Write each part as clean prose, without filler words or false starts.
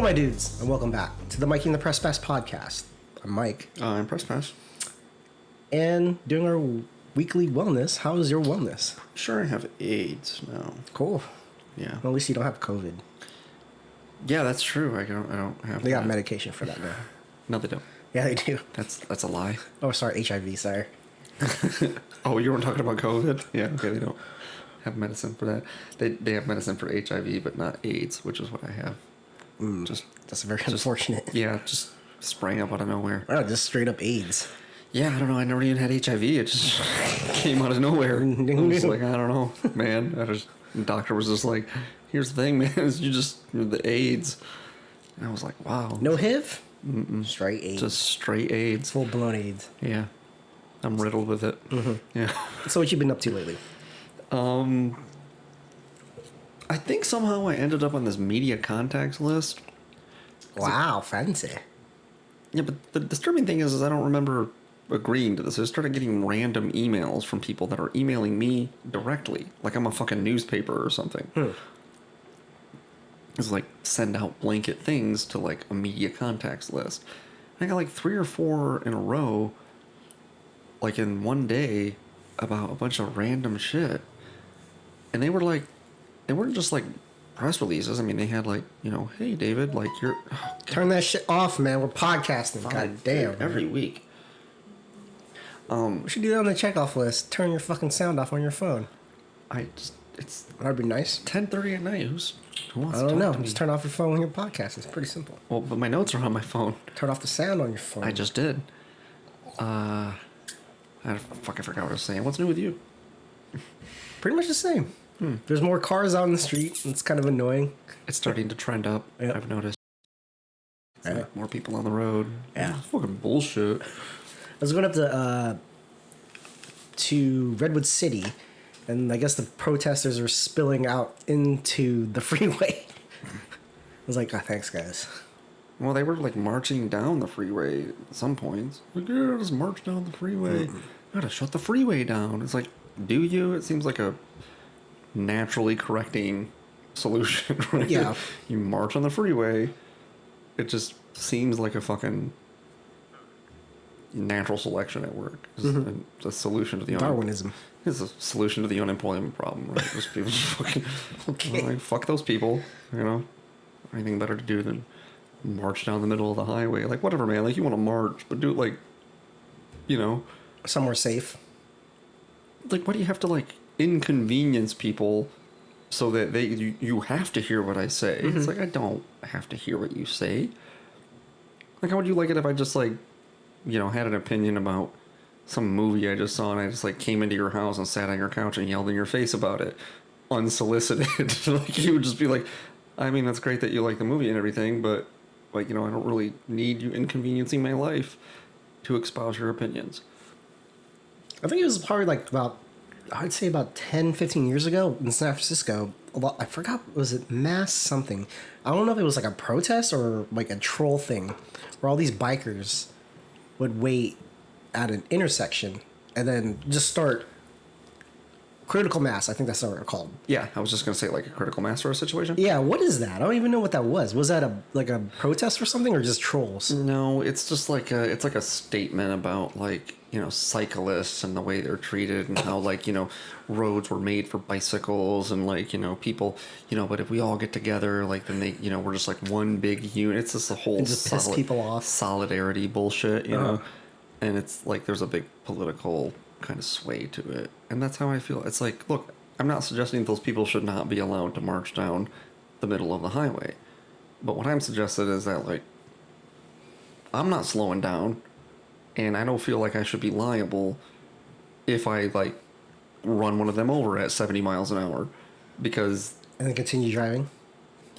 my dudes, and welcome back to the Mikey and the Press Pass podcast. I'm Mike. I'm Press Pass. And doing our weekly wellness. How is your wellness? Sure, I have AIDS now. Cool. Yeah. Well, at least you don't have COVID. Yeah, that's true. I don't have. They got medication for that now. No, they don't. Yeah, they do. That's a lie. Oh, sorry, HIV. Sorry. Oh, you weren't talking about COVID? Yeah. Okay, they don't have medicine for that. They have medicine for HIV, but not AIDS, which is what I have. That's very unfortunate. Yeah, just sprang up out of nowhere. Oh, just straight up AIDS. Yeah, I don't know. I never even had HIV. It just came out of nowhere. I was like, I don't know, man. The doctor was just like, here's the thing, man. Is you're the AIDS. And I was like, wow. No HIV? Mm-mm. Straight AIDS. Just straight AIDS. Full-blown AIDS. Yeah. I'm riddled with it. Mm-hmm. Yeah. So what you been up to lately? I think somehow I ended up on this media contacts list. Wow, fancy. Yeah, but the disturbing thing is I don't remember agreeing to this. I started getting random emails from people that are emailing me directly, like I'm a fucking newspaper or something. It's like send out blanket things to like a media contacts list. I got like 3 or 4 in a row, like in one day, about a bunch of random shit. And they weren't just like press releases. I mean, they had like, hey David, like you're Turn that shit off, man. We're podcasting. God damn. every week. We should do that on the checkoff list. Turn your fucking sound off on your phone. It's That'd be nice. 10:30 at night. Who wants I to don't talk know. to me? Just turn off your phone when you're podcasting. It's pretty simple. Well, but my notes are on my phone. Turn off the sound on your phone. I just did. I forgot what I was saying. What's new with you? Pretty much the same. There's more cars out in the street. It's kind of annoying. It's starting to trend up. Yep. I've noticed. Yeah. Like more people on the road. Yeah. It's fucking bullshit. I was going up to Redwood City, and I guess the protesters are spilling out into the freeway. I was like, oh, thanks, guys. Well, they were like marching down the freeway at some points. Like, yeah, just march down the freeway. Gotta shut the freeway down. It's like, do you? It seems like a naturally correcting solution, right? Yeah. You march on the freeway. It just seems like a fucking natural selection at work. It's a solution to the Darwinism. It's a solution to the unemployment problem, right? Just people just fucking like, fuck those people, Anything better to do than march down the middle of the highway. Like, whatever, man. Like, you want to march, but do it like, Somewhere safe. like, why do you have to like inconvenience people so that you have to hear what I say? It's like, I don't have to hear what you say. Like, how would you like it if I just like, had an opinion about some movie I just saw and I just like came into your house and sat on your couch and yelled in your face about it unsolicited? Like, you would just be like, I mean, that's great that you like the movie and everything, but like, I don't really need you inconveniencing my life to espouse your opinions. I think it was probably like I'd say about 10, 15 years ago in San Francisco. I forgot, was it mass something? I don't know if it was like a protest or like a troll thing where all these bikers would wait at an intersection and then just start critical mass. I think that's what they're called. Yeah, I was just going to say like a critical mass sort of situation. Yeah, what is that? I don't even know what that was. Was that a protest or something, or just trolls? No, it's just like a statement about like, cyclists and the way they're treated and how like, roads were made for bicycles and like, people, but if we all get together, like then they, we're just like one big unit. It's just a whole piss people off. Solidarity bullshit, and it's like there's a big political kind of sway to it. And that's how I feel. It's like, look, I'm not suggesting those people should not be allowed to march down the middle of the highway. But what I'm suggesting is that like, I'm not slowing down. And I don't feel like I should be liable if I, like, run one of them over at 70 miles an hour. Because... And then continue driving?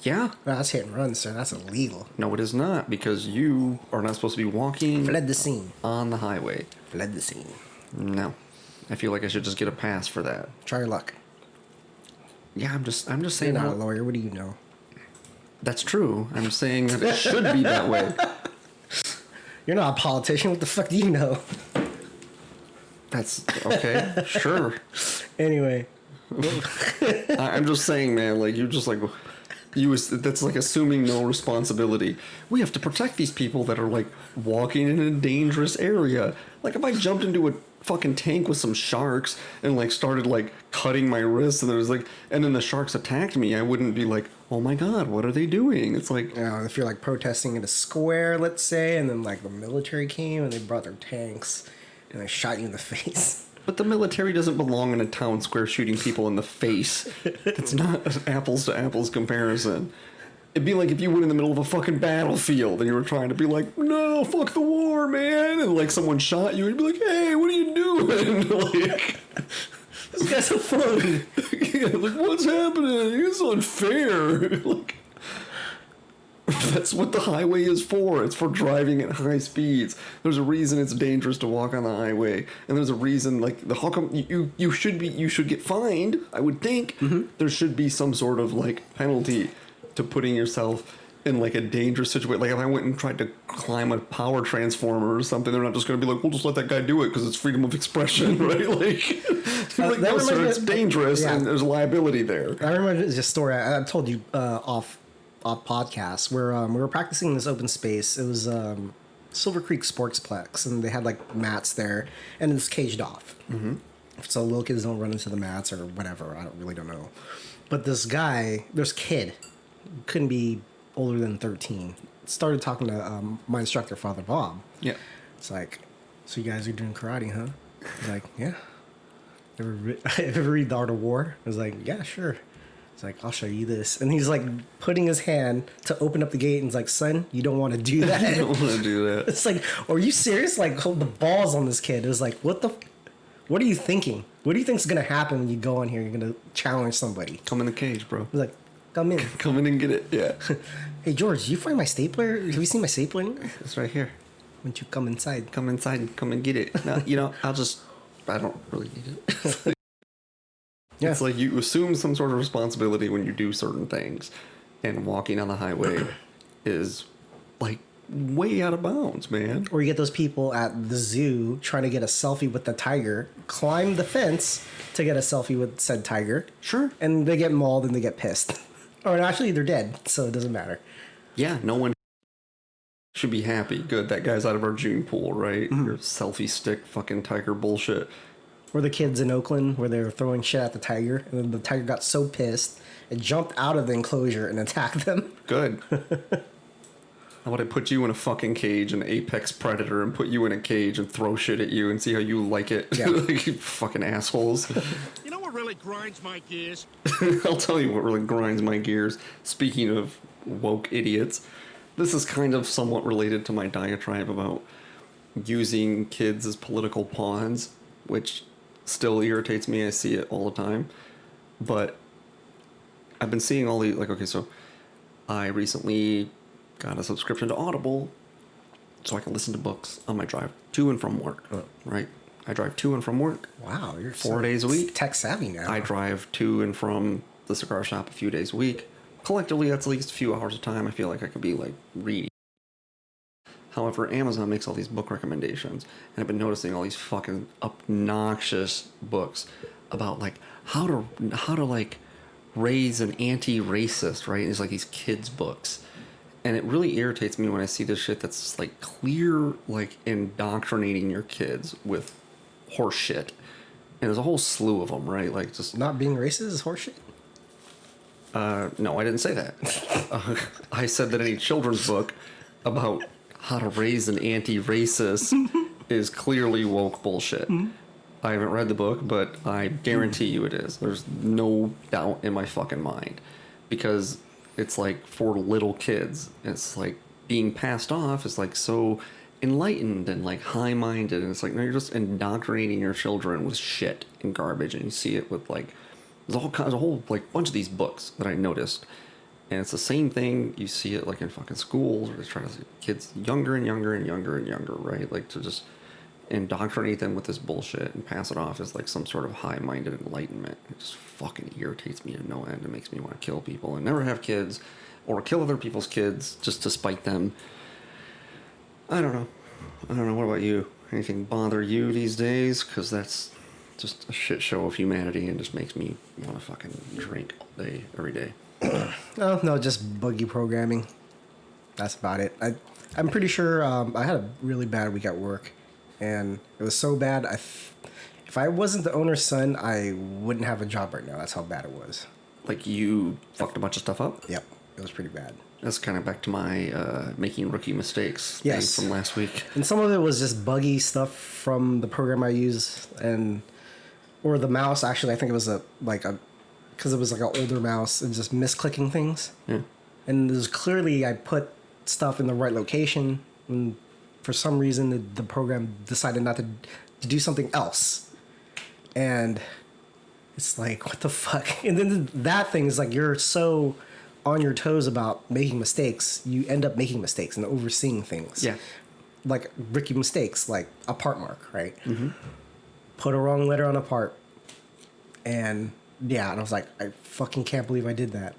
Yeah. No, that's hit and run, sir. That's illegal. No, it is not. Because you are not supposed to be walking... Fled the scene. ...on the highway. Fled the scene. No. I feel like I should just get a pass for that. Try your luck. Yeah, I'm just saying... You're not a lawyer. What do you know? That's true. I'm saying that it should be that way. You're not a politician. What the fuck do you know? That's okay. Sure. Anyway. I'm just saying, man, like, you just like, That's like assuming no responsibility. We have to protect these people that are like walking in a dangerous area. Like if I jumped into a fucking tank with some sharks and like started like cutting my wrists and then the sharks attacked me, I wouldn't be like, oh my god, what are they doing? It's like, if you're like protesting in a square, let's say, and then like the military came and they brought their tanks and they shot you in the face. but the military doesn't belong in a town square shooting people in the face. It's not an apples to apples comparison. It'd be like if you were in the middle of a fucking battlefield and you were trying to be like, no, fuck the war, man, and like someone shot you and you'd be like, hey, what are you doing? Like, This guy's so fun. yeah, like, what's happening? It's unfair. Like, that's what the highway is for. It's for driving at high speeds. There's a reason it's dangerous to walk on the highway, and there's a reason like how come you should get fined. I would think there should be some sort of like penalty to putting yourself in like a dangerous situation. Like if I went and tried to climb a power transformer or something, they're not just going to be like, we'll just let that guy do it because it's freedom of expression, right? Like no, sir, it's dangerous and there's liability there. I remember this story I told you off podcast where we were practicing in this open space. It was Silver Creek Sportsplex, and they had like mats there, and it's caged off. Mm-hmm. So little kids don't run into the mats or whatever. I don't know. But this kid, couldn't be older than 13, started talking to my instructor, Father Bob. Yeah. It's like, so you guys are doing karate, huh? He's like, yeah. Ever read The Art of War? I was like, yeah, sure. It's like, I'll show you this. And he's like putting his hand to open up the gate and he's like, son, you don't want to do that. You don't want to do that. It's like, are you serious? Like, hold the balls on this kid. It was like, what are you thinking? What do you think's going to happen when you go in here? You're going to challenge somebody. Come in the cage, bro. He's like, come in. Come in and get it, yeah. Hey, George, did you find my stapler? Have you seen my stapler anywhere? It's right here. Why don't you come inside? Come inside and come and get it. No, I don't really need it. Yeah. It's like you assume some sort of responsibility when you do certain things, and walking on the highway is like way out of bounds, man. Or you get those people at the zoo trying to get a selfie with the tiger, climb the fence to get a selfie with said tiger. Sure. And they get mauled and they get pissed. Or actually, they're dead, so it doesn't matter. Yeah, no one should be happy. Good, that guy's out of our June pool, right? Mm-hmm. Your selfie stick fucking tiger bullshit. Or the kids in Oakland where they were throwing shit at the tiger, and then the tiger got so pissed, it jumped out of the enclosure and attacked them. Good. How about I put you in a fucking cage, an apex predator, and put you in a cage and throw shit at you and see how you like it? Yeah. Like, you fucking assholes. You know what really grinds my gears? I'll tell you what really grinds my gears. Speaking of woke idiots, this is kind of somewhat related to my diatribe about using kids as political pawns, which still irritates me. I see it all the time. But I've been seeing all these, like, okay, so I recently got a subscription to Audible so I can listen to books on my drive to and from work, right? I drive to and from work. Wow, you're 4 days a week. Tech savvy now. I drive to and from the cigar shop a few days a week. Collectively, that's at least a few hours of time. I feel like I could be, like, reading. However, Amazon makes all these book recommendations, and I've been noticing all these fucking obnoxious books about, like, how to like, raise an anti-racist, right? It's like these kids' books. And it really irritates me when I see this shit that's, like, clear, like, indoctrinating your kids with horse shit. And there's a whole slew of them, right? Like, just... Not being racist is horseshit? No, I didn't say that. I said that any children's book about how to raise an anti-racist is clearly woke bullshit. I haven't read the book, but I guarantee you it is. There's no doubt in my fucking mind. Because it's like for little kids. It's like being passed off is like so enlightened and like high-minded. And it's like, no, you're just indoctrinating your children with shit and garbage. And you see it with like, there's all kinds, a whole like bunch of these books that I noticed. And it's the same thing. You see it like in fucking schools where they try to see kids younger and younger and younger and younger, right? Like to just indoctrinate them with this bullshit and pass it off as like some sort of high-minded enlightenment. It just fucking irritates me to no end. It makes me want to kill people and never have kids or kill other people's kids just to spite them. I don't know. What about you? Anything bother you these days? Because that's just a shit show of humanity and just makes me want to fucking drink all day, every day. Oh, no, just buggy programming. That's about it. I'm pretty sure I had a really bad week at work, and it was so bad. If I wasn't the owner's son, I wouldn't have a job right now. That's how bad it was. Like you fucked a bunch of stuff up? Yep, it was pretty bad. That's kind of back to my making rookie mistakes Yes. thing from last week. And some of it was just buggy stuff from the program I use, or the mouse. Actually, I think it was because it was like an older mouse and just misclicking things. Yeah. And there's clearly I put stuff in the right location, and for some reason the program decided not to do something else. And it's like, what the fuck? And then that thing is like, you're so on your toes about making mistakes, you end up making mistakes and overseeing things. Yeah. Like rookie mistakes, like a part mark, right? Mm-hmm. Put a wrong letter on a part. And yeah, and I was like, I fucking can't believe I did that.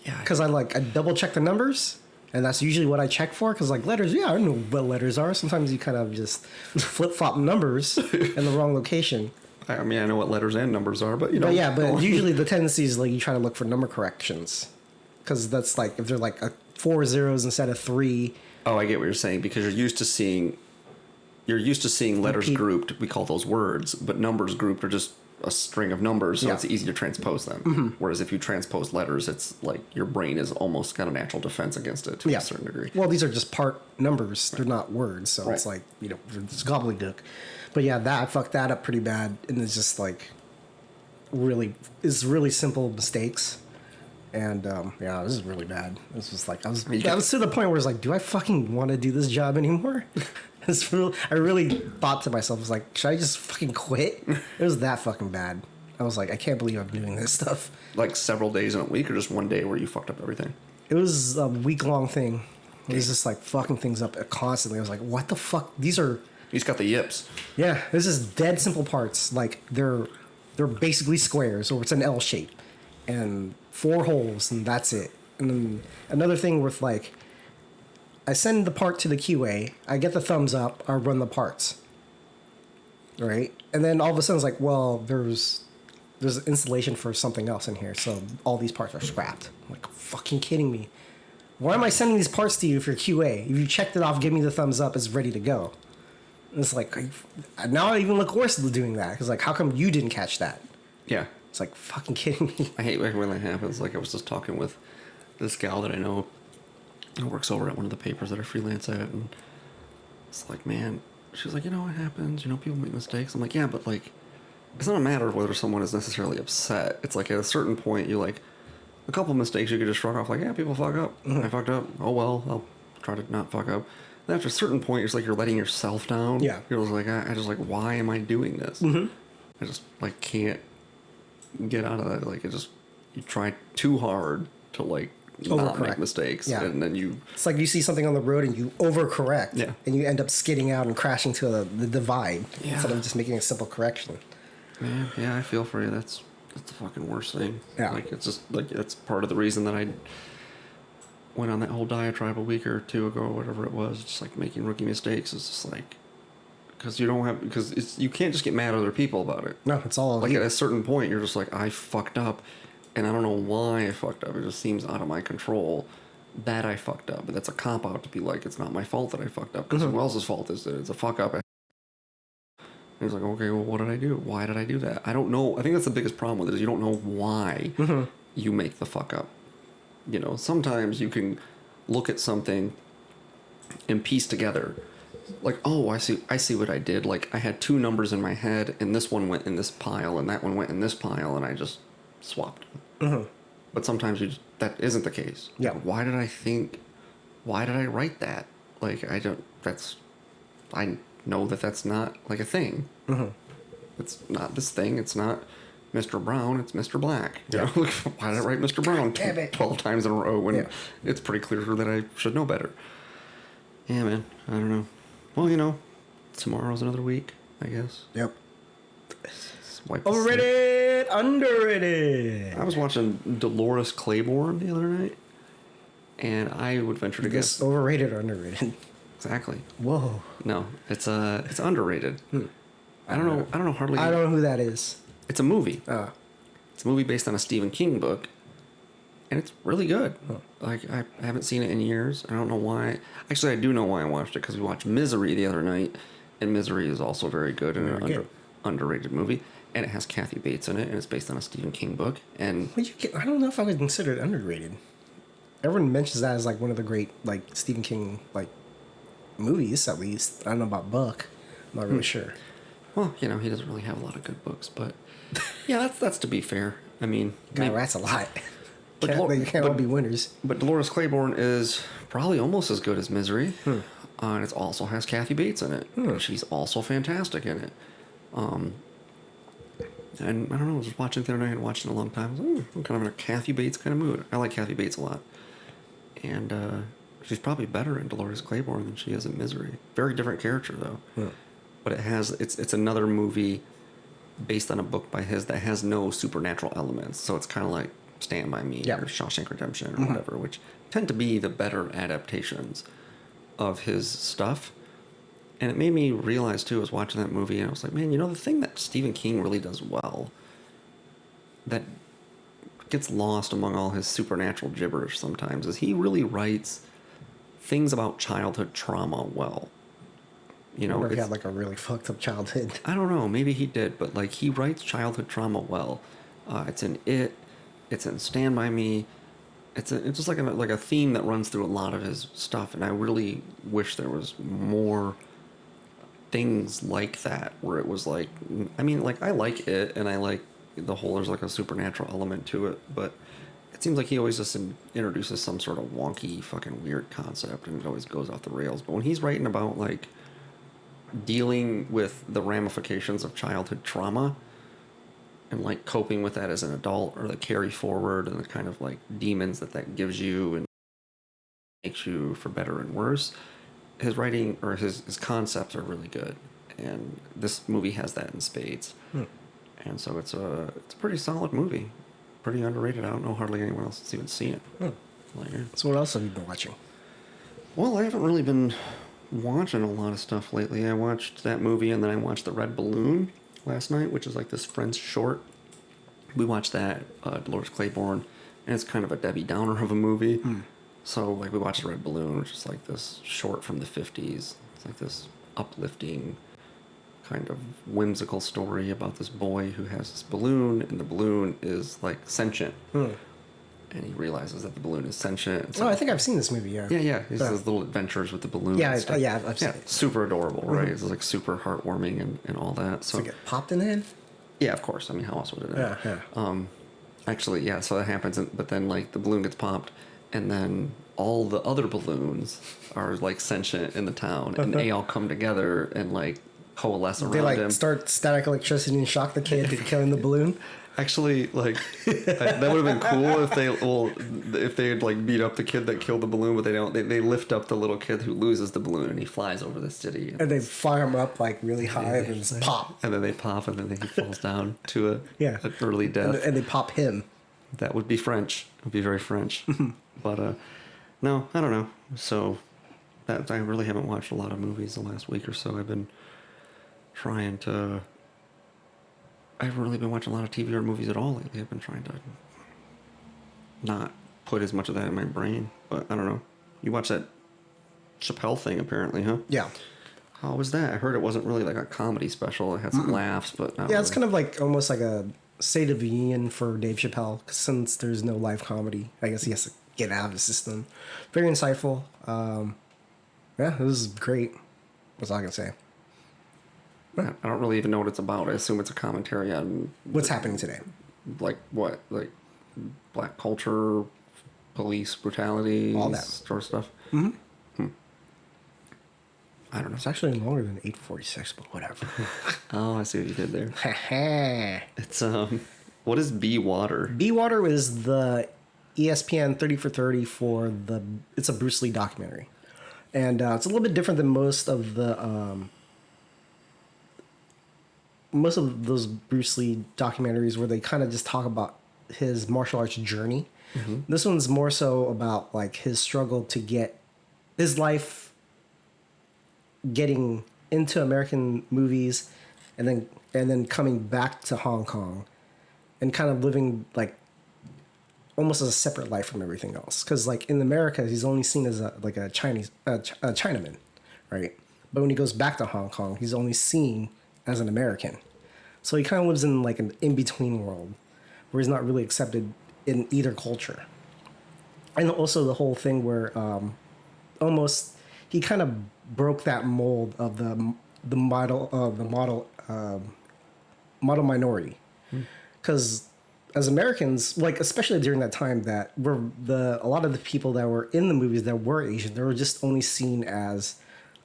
Yeah. Because I double check the numbers, and that's usually what I check for. Because like letters, yeah, I know what letters are. Sometimes you kind of just flip flop numbers in the wrong location. I mean, I know what letters and numbers are, but you know. But yeah, but usually the tendency is like you try to look for number corrections, because that's like if they're like 4 zeros instead of 3. Oh, I get what you're saying, because you're used to seeing letters grouped. We call those words, but numbers grouped are just a string of numbers, so Yeah. it's easy to transpose them. Mm-hmm. Whereas if you transpose letters, it's like your brain is almost got a natural defense against it to a certain degree. Well, these are just part numbers; they're not words, so it's like it's gobbledygook. But yeah, I fucked that up pretty bad, and it's just like really simple mistakes. And yeah, this is really bad. This was like I was to the point where it's like, do I fucking want to do this job anymore? I really thought to myself, I was like, should I just fucking quit? It was that fucking bad. I was like, I can't believe I'm doing this stuff. Like several days in a week, or just one day where you fucked up everything? It was a week-long thing. It was just like fucking things up constantly. I was like, what the fuck? He's got the yips. Yeah, this is dead simple parts. Like they're basically squares, or it's an L shape, and 4 holes, and that's it. And then another thing with like, I send the part to the QA, I get the thumbs up, I run the parts, right? And then all of a sudden it's like, well, there's installation for something else in here, so all these parts are scrapped. I'm like, fucking kidding me? Why am I sending these parts to you if you're QA? If you checked it off, give me the thumbs up, it's ready to go. And it's like, now I even look worse doing that, because like, how come you didn't catch that? Yeah. It's like, fucking kidding me. I hate when that happens. Like, I was just talking with this gal that I know who works over at one of the papers that I freelance at, and it's like, man, she's like, it happens, people make mistakes. I'm like, yeah, but like, it's not a matter of whether someone is necessarily upset. It's like, at a certain point, you like, a couple mistakes you could just shrug off, like, yeah, people fuck up. Mm-hmm. I fucked up. Oh, well, I'll try to not fuck up. And after a certain point, it's like you're letting yourself down. Yeah. You're just like, I just like, why am I doing this? Mm-hmm. I just like can't get out of that. Like, you try too hard to like not make mistakes, and then it's like you see something on the road and you overcorrect, and you end up skidding out and crashing to the divide instead of just making a simple correction. Yeah, I feel for you. That's the fucking worst thing. Yeah, like it's just like that's part of the reason that I went on that whole diatribe a week or 2 ago or whatever it was. Just like making rookie mistakes is just like, because you can't just get mad at other people about it. No, it's all like at a certain point you're just like, I fucked up, and I don't know why I fucked up. It just seems out of my control that I fucked up. But that's a cop out to be like, it's not my fault that I fucked up, because who else's fault is it? It's a fuck up. And it's like, okay, well, what did I do? Why did I do that? I don't know. I think that's the biggest problem with it, is you don't know why you make the fuck up. Sometimes you can look at something and piece together, like, oh, I see what I did. Like, I had 2 numbers in my head, and this one went in this pile, and that one went in this pile, and I just swapped. But sometimes that isn't the case. Yeah. Like, why did I write that? Like, I know that's not like a thing. It's not this thing. It's not Mr. Brown. It's Mr. Black. Why did I write Mr. Brown 12 times in a row when it's pretty clear that I should know better? Yeah, man. I don't know. Well, tomorrow's another week, I guess. Yep. Overrated, underrated. I was watching Dolores Claiborne the other night, and I would venture to guess overrated or underrated. Exactly. Whoa. No, it's underrated. I don't know. I don't know who that is. It's a movie. It's a movie based on a Stephen King book, and it's really good. Like, I haven't seen it in years. I don't know why. Actually, I do know why I watched it, because we watched Misery the other night, and Misery is also very good and an underrated movie. And it has Kathy Bates in it, and it's based on a Stephen King book. And I don't know if I would consider it underrated. Everyone mentions that as like one of the great like Stephen King like movies, at least. I don't know about book. I'm not really sure. Well, he doesn't really have a lot of good books, but yeah, that's to be fair. I mean, Guy writes a lot. But They can't all be winners. But Dolores Claiborne is probably almost as good as Misery. And it also has Kathy Bates in it. She's also fantastic in it. And I don't know, I was just watching it the other night and watching it a long time. I was like, I'm kind of in a Kathy Bates kind of mood. I like Kathy Bates a lot. And she's probably better in Dolores Claiborne than she is in Misery. Very different character, though. But it's another movie based on a book by his that has no supernatural elements. So it's kind of like Stand By Me or Shawshank Redemption or whatever, which tend to be the better adaptations of his stuff. And it made me realize, too, I was watching that movie, and I was like, man, the thing that Stephen King really does well, that gets lost among all his supernatural gibberish sometimes, is he really writes things about childhood trauma well. I wonder if he had like a really fucked up childhood. I don't know, maybe he did, but like he writes childhood trauma well. It's in It, it's in Stand By Me. It's just like a theme that runs through a lot of his stuff, and I really wish there was more things like that, where it was like, I mean, like, I like It, and I like the whole, there's like a supernatural element to it, but it seems like he always just introduces some sort of wonky, fucking weird concept, and it always goes off the rails. But when he's writing about, like, dealing with the ramifications of childhood trauma, and, like, coping with that as an adult, or the carry forward, and the kind of, like, demons that gives you, and makes you for better and worse, his writing, or his concepts are really good. And this movie has that in spades. And so it's a pretty solid movie. Pretty underrated. I don't know hardly anyone else that's even seen it. So what else have you been watching? Well, I haven't really been watching a lot of stuff lately. I watched that movie, and then I watched The Red Balloon last night, which is like this French short. We watched that, Dolores Claiborne, and it's kind of a Debbie Downer of a movie. So, like, we watched The Red Balloon, which is like this short from the 50s. It's like this uplifting, kind of whimsical story about this boy who has this balloon, and the balloon is, like, sentient. And he realizes that the balloon is sentient. So, I think I've seen this movie, yeah. Yeah. He has little adventures with the balloon. Yeah, I've seen it. Super adorable, right? It's, like, super heartwarming and all that. So it get popped in the head? Yeah, of course. I mean, how else would it end? Yeah. Actually, yeah, so that happens, but then, like, the balloon gets popped, and then all the other balloons are, like, sentient in the town, and they all come together and, like, coalesce around They like him. start static electricity and shock the kid for killing the balloon. Actually, like, that would have been cool if they had, like, beat up the kid that killed the balloon, but they don't. They lift up the little kid who loses the balloon, and he flies over the city. And they fire him up like really high and then just pop. And then they pop, and then he falls down to an early death. And they pop him. That would be French. It would be very French. But, no, I don't know. So, I really haven't watched a lot of movies the last week or so. I've been trying to... I haven't really been watching a lot of TV or movies at all lately. I've been trying to not put as much of that in my brain. But, I don't know. You watched that Chappelle thing, apparently, huh? Yeah. How was that? I heard it wasn't really like a comedy special. It had some laughs, but not Yeah, it's really. kind of like almost like a State of the Union for Dave Chappelle, 'cause since there's no live comedy, I guess he has to get out of his system. Very insightful. Yeah, it was great. That's all I can say. I don't really even know what it's about. I assume it's a commentary on... What's happening today? Like what? Like black culture, police brutality, All that sort of stuff. I don't know. It's actually longer than 8:46, but whatever. Oh, I see what you did there. It's what is Be Water? Be Water is the ESPN 30 for 30 for the. It's a Bruce Lee documentary, and it's a little bit different than most of those Bruce Lee documentaries where they kind of just talk about his martial arts journey. This one's more so about like his struggle to get his life getting into American movies and then coming back to Hong Kong and kind of living like almost as a separate life from everything else. Because like in America, he's only seen as a Chinaman, right? But when he goes back to Hong Kong, he's only seen as an American. So he kind of lives in like an in-between world where he's not really accepted in either culture. And also the whole thing where almost he kind of broke that mold of the model minority. Because as Americans, like especially during that time, that were a lot of the people that were in the movies that were Asian, they were just only seen as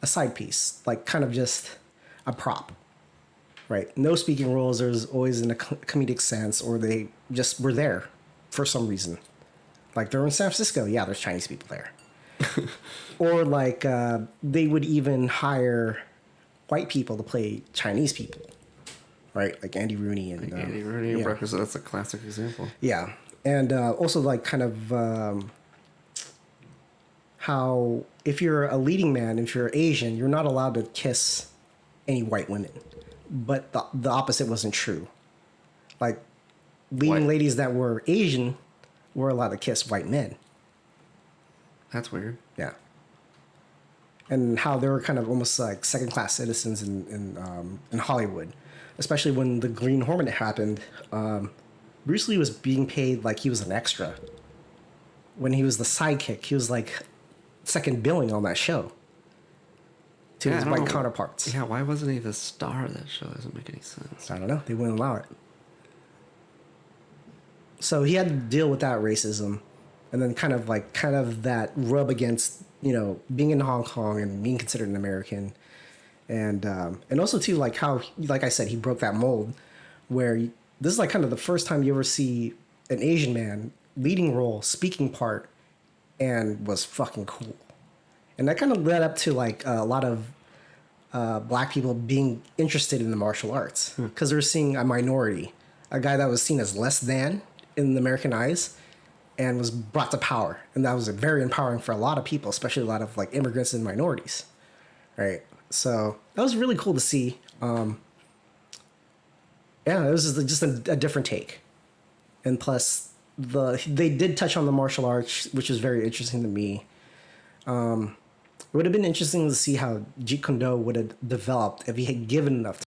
a side piece, like kind of just a prop, right? No speaking roles. There's always in a comedic sense, or they just were there for some reason. Like they're in San Francisco, yeah, there's Chinese people there. Or like they would even hire white people to play Chinese people. Right, like Andy Rooney and Andy Rooney and Breakfast. That's a classic example. Yeah, and also like kind of how if you're a leading man, if you're Asian, you're not allowed to kiss any white women, but the opposite wasn't true. Like leading ladies that were Asian were allowed to kiss white men. That's weird. Yeah, and how they were kind of almost like second-class citizens in Hollywood. Especially when the Green Hornet happened, Bruce Lee was being paid like he was an extra. When he was the sidekick, he was like second billing on that show to his white counterparts. Yeah, why wasn't he the star of that show? Doesn't make any sense. I don't know. They wouldn't allow it. So he had to deal with that racism, and then kind of that rub against being in Hong Kong and being considered an American. And also too, like how, like I said, he broke that mold where this is like kind of the first time you ever see an Asian man leading role, speaking part, and was fucking cool. And that kind of led up to like a lot of black people being interested in the martial arts because they're seeing a minority, a guy that was seen as less than in the American eyes and was brought to power. And that was very empowering for a lot of people, especially a lot of like immigrants and minorities, right? So that was really cool to see. Yeah, it was just a different take. And plus, they did touch on the martial arts, which is very interesting to me. It would have been interesting to see how Jeet Kune Do would have developed if he had given enough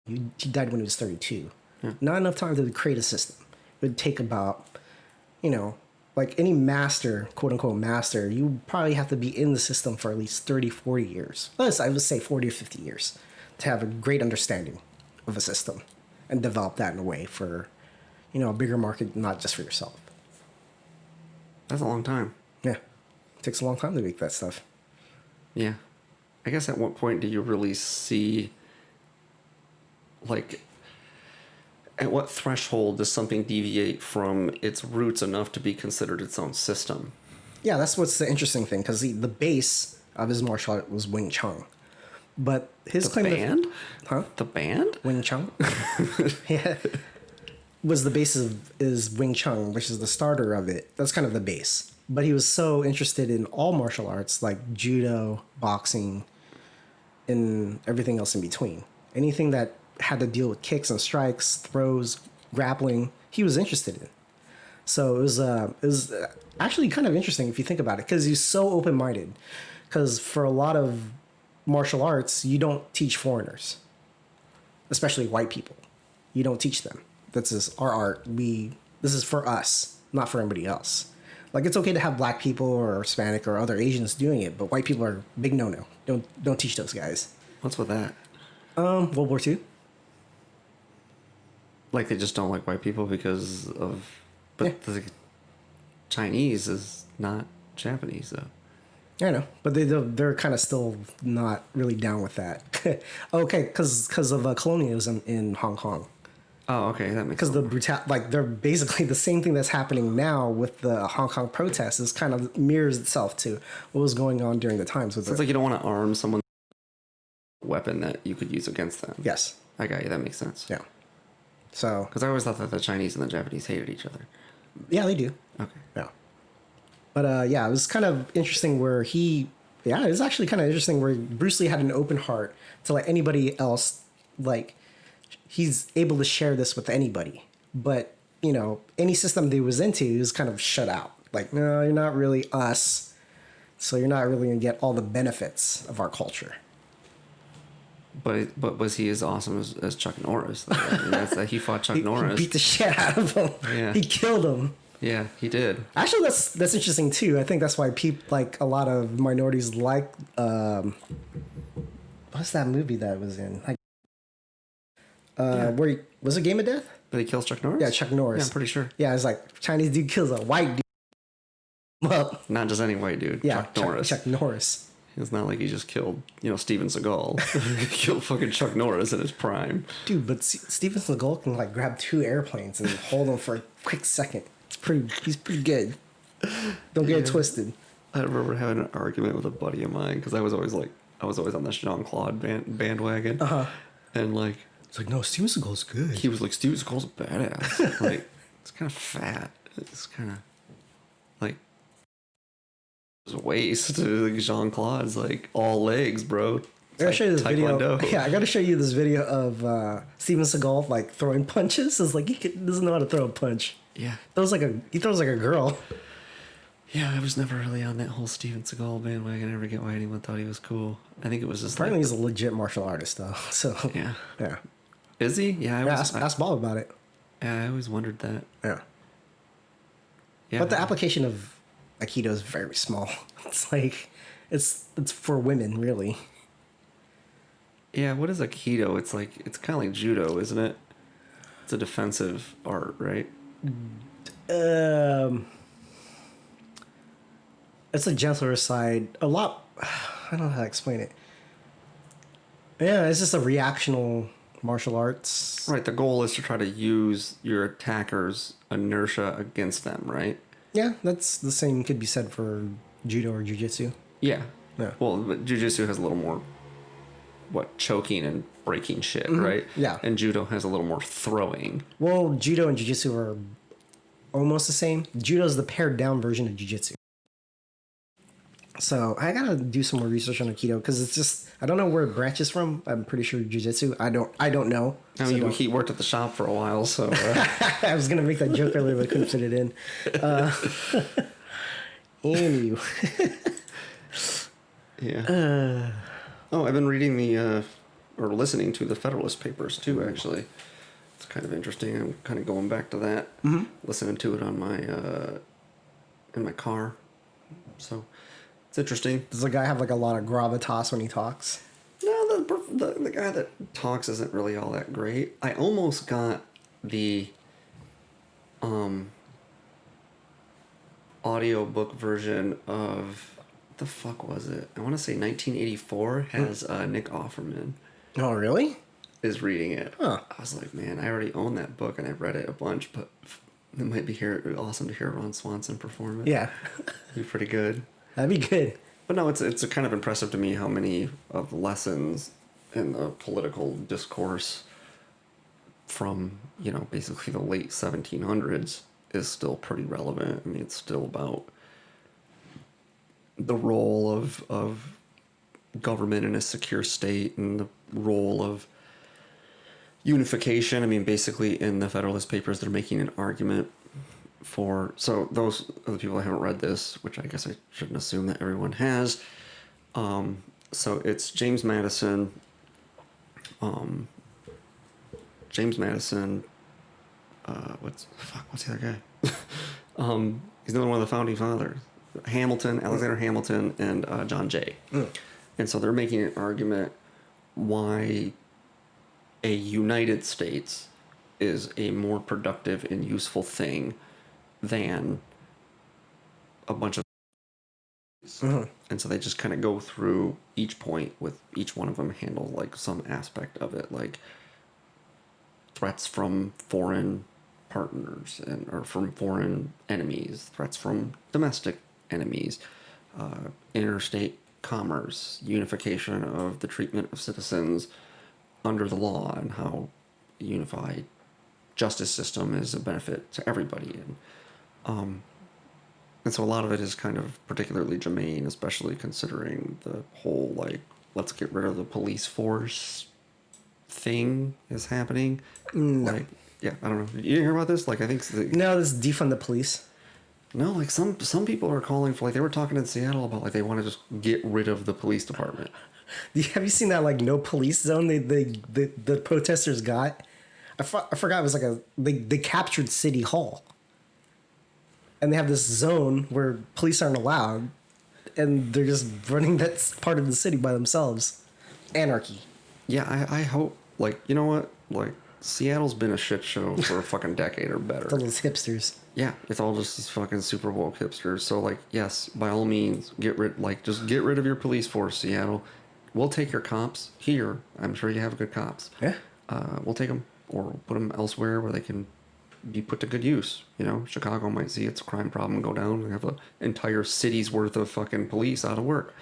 time. He died when he was 32. Not enough time to create a system. It would take about, like any master, quote unquote master, you probably have to be in the system for at least 30, 40 years. I would say 40 or 50 years to have a great understanding of a system and develop that in a way for, a bigger market, not just for yourself. That's a long time. Yeah. It takes a long time to make that stuff. Yeah. I guess at what point do you really see, like, at what threshold does something deviate from its roots enough to be considered its own system? Yeah, that's what's the interesting thing, because the base of his martial art was Wing Chun. But his The band? The band? Wing Chun? Yeah. Was the base of is Wing Chun, which is the starter of it. That's kind of the base. But he was so interested in all martial arts, like judo, boxing, and everything else in between. Anything that had to deal with kicks and strikes, throws, grappling, he was interested in. So it was actually kind of interesting if you think about it, because he's so open-minded. Because for a lot of martial arts, you don't teach foreigners, especially white people. You don't teach them. That's just our art. This is for us, not for anybody else. Like, it's okay to have black people or Hispanic or other Asians doing it, but white people are big no-no. Don't teach those guys. What's with that? World War II. Like, they just don't like white people because of... But the Chinese is not Japanese, though. I know, but they're kind of still not really down with that. Okay, because of colonialism in Hong Kong. Oh, okay, that makes sense. Because they're basically the same thing that's happening now with the Hong Kong protests is kind of mirrors itself to what was going on during the times. With It's like you don't want to arm someone with a weapon that you could use against them. Yes. I got you. That makes sense. Yeah. So. Because I always thought that the Chinese and the Japanese hated each other. Yeah, they do. Okay. Yeah. But yeah, it was kind of interesting where it was actually kind of interesting where Bruce Lee had an open heart to let anybody else, like, he's able to share this with anybody. But you know, any system that he was into, he was kind of shut out. Like, no, you're not really us, so you're not really gonna get all the benefits of our culture. But was he as awesome as Chuck Norris? Though? I mean, that's that he fought Chuck Norris. He beat the shit out of him. Yeah. He killed him. Yeah, he did. Actually, that's interesting too. I think that's why people, like a lot of minorities, like what's that movie that was in? Like, where was it Game of Death? But he kills Chuck Norris? Yeah, Chuck Norris. Yeah, I'm pretty sure. Yeah, it's like Chinese dude kills a white dude. Well, Not just any white dude. yeah, Chuck Norris. Chuck Norris. It's not like he just killed, Steven Seagal. He killed fucking Chuck Norris in his prime. Dude, but Steven Seagal can like grab 2 airplanes and hold them for a quick second. He's pretty good. Don't get it twisted. I remember having an argument with a buddy of mine because I was always on this Jean-Claude bandwagon. And like, It's like, no, Steven Seagal's good. he was like, Steven Seagal's a badass. Like, it's kind of fat. It's kind of like his waist. Like Jean-Claude's like all legs, bro. I gotta show you this video. Taekwondo. Yeah, I gotta show you this video of Steven Seagal like throwing punches. It's like he doesn't know how to throw a punch. Yeah. He throws like a girl. Yeah, I was never really on that whole Steven Seagal bandwagon. I never get why anyone thought he was cool. I think it was just Apparently, he's a legit martial artist though. So yeah. yeah. Is he? Yeah, Ask Bob about it. I always wondered that. Yeah. Yeah. But the application of Aikido is very small. It's like it's for women really. Yeah, what is Aikido? It's kind of like judo, isn't it? It's a defensive art, right? It's a gentler side. A lot. I don't know how to explain it. Yeah, it's just a reactional martial arts. Right, the goal is to try to use your attacker's inertia against them, right? Yeah, that's the same could be said for judo or jiu-jitsu. Yeah. Yeah. Well, but jiu-jitsu has a little more, choking and breaking shit, right? Yeah. And judo has a little more throwing. Well, judo and jiu-jitsu are almost the same. Judo is the pared down version of jiu-jitsu. So I gotta do some more research on Aikido because it's just I don't know where it branches from. I'm pretty sure jiu-jitsu. I don't know. I mean, he worked at the shop for a while, so... I was gonna make that joke earlier, but I couldn't fit it in. Anyway. Yeah. I've been reading or listening to the Federalist papers too, actually. It's kind of interesting. I'm kind of going back to that. Mm-hmm. Listening to it on in my car. So, it's interesting. Does the guy have like a lot of gravitas when he talks? No, the guy that talks isn't really all that great. I almost got the audiobook version of... the fuck was it? I want to say 1984 has Nick Offerman Oh, really? is reading it. Huh. I was like, man, I already own that book and I read it a bunch, but it might be awesome to hear Ron Swanson perform it. Yeah. It'd be pretty good. That'd be good. But no, it's kind of impressive to me how many of the lessons in the political discourse from, basically the late 1700s is still pretty relevant. I mean, it's still about the role of government in a secure state and the role of unification. I mean, basically in the Federalist Papers, they're making an argument for... So those are the people that haven't read this, which I guess I shouldn't assume that everyone has. So it's James Madison... what's the other guy? He's another one of the founding fathers. Alexander Hamilton, and John Jay. And so they're making an argument why a United States is a more productive and useful thing than a bunch of... And so they just kind of go through each point with each one of them handle like some aspect of it, like threats from foreign partners or from foreign enemies, threats from domestic enemies, interstate commerce, unification of the treatment of citizens under the law, and how a unified justice system is a benefit to everybody. And so a lot of it is kind of particularly germane, especially considering the whole, like, let's get rid of the police force thing is happening. No. Like, Yeah, I don't know. You didn't hear about this? Like, I think No, this is defund the police. no, like some people are calling for, like, they were talking in Seattle about, like, they want to just get rid of the police department. Have you seen that like no police zone the protesters got? I forgot it was like they captured City Hall, and they have this zone where police aren't allowed, and they're just running that part of the city by themselves. Anarchy. Yeah, I hope, like, you know what? Like, Seattle's been a shit show for a fucking decade or better. For those hipsters. Yeah, it's all just these fucking super woke hipsters. So, like, yes, by all means, just get rid of your police force, Seattle. We'll take your cops here. I'm sure you have good cops. Yeah. We'll take them or put them elsewhere where they can be put to good use. You know, Chicago might see its crime problem go down. We have an entire city's worth of fucking police out of work.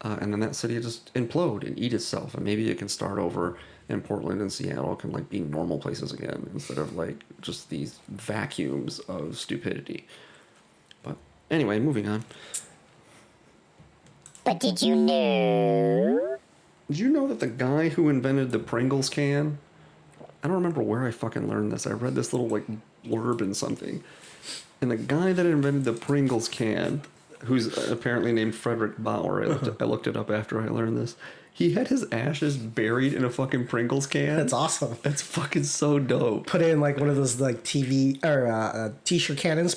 And then that city just implode and eat itself. And maybe it can start over, and Portland and Seattle can, like, be normal places again instead of, like, just these vacuums of stupidity. But anyway, moving on. But did you know? Did you know that the guy who invented the Pringles can, I don't remember where I fucking learned this. I read this little, like, blurb in something. And the guy that invented the Pringles can, who's apparently named Frederick Bauer, I looked it up after I learned this. He had his ashes buried in a fucking Pringles can. That's awesome. That's fucking so dope. Put it in like one of those like TV or t-shirt cannons.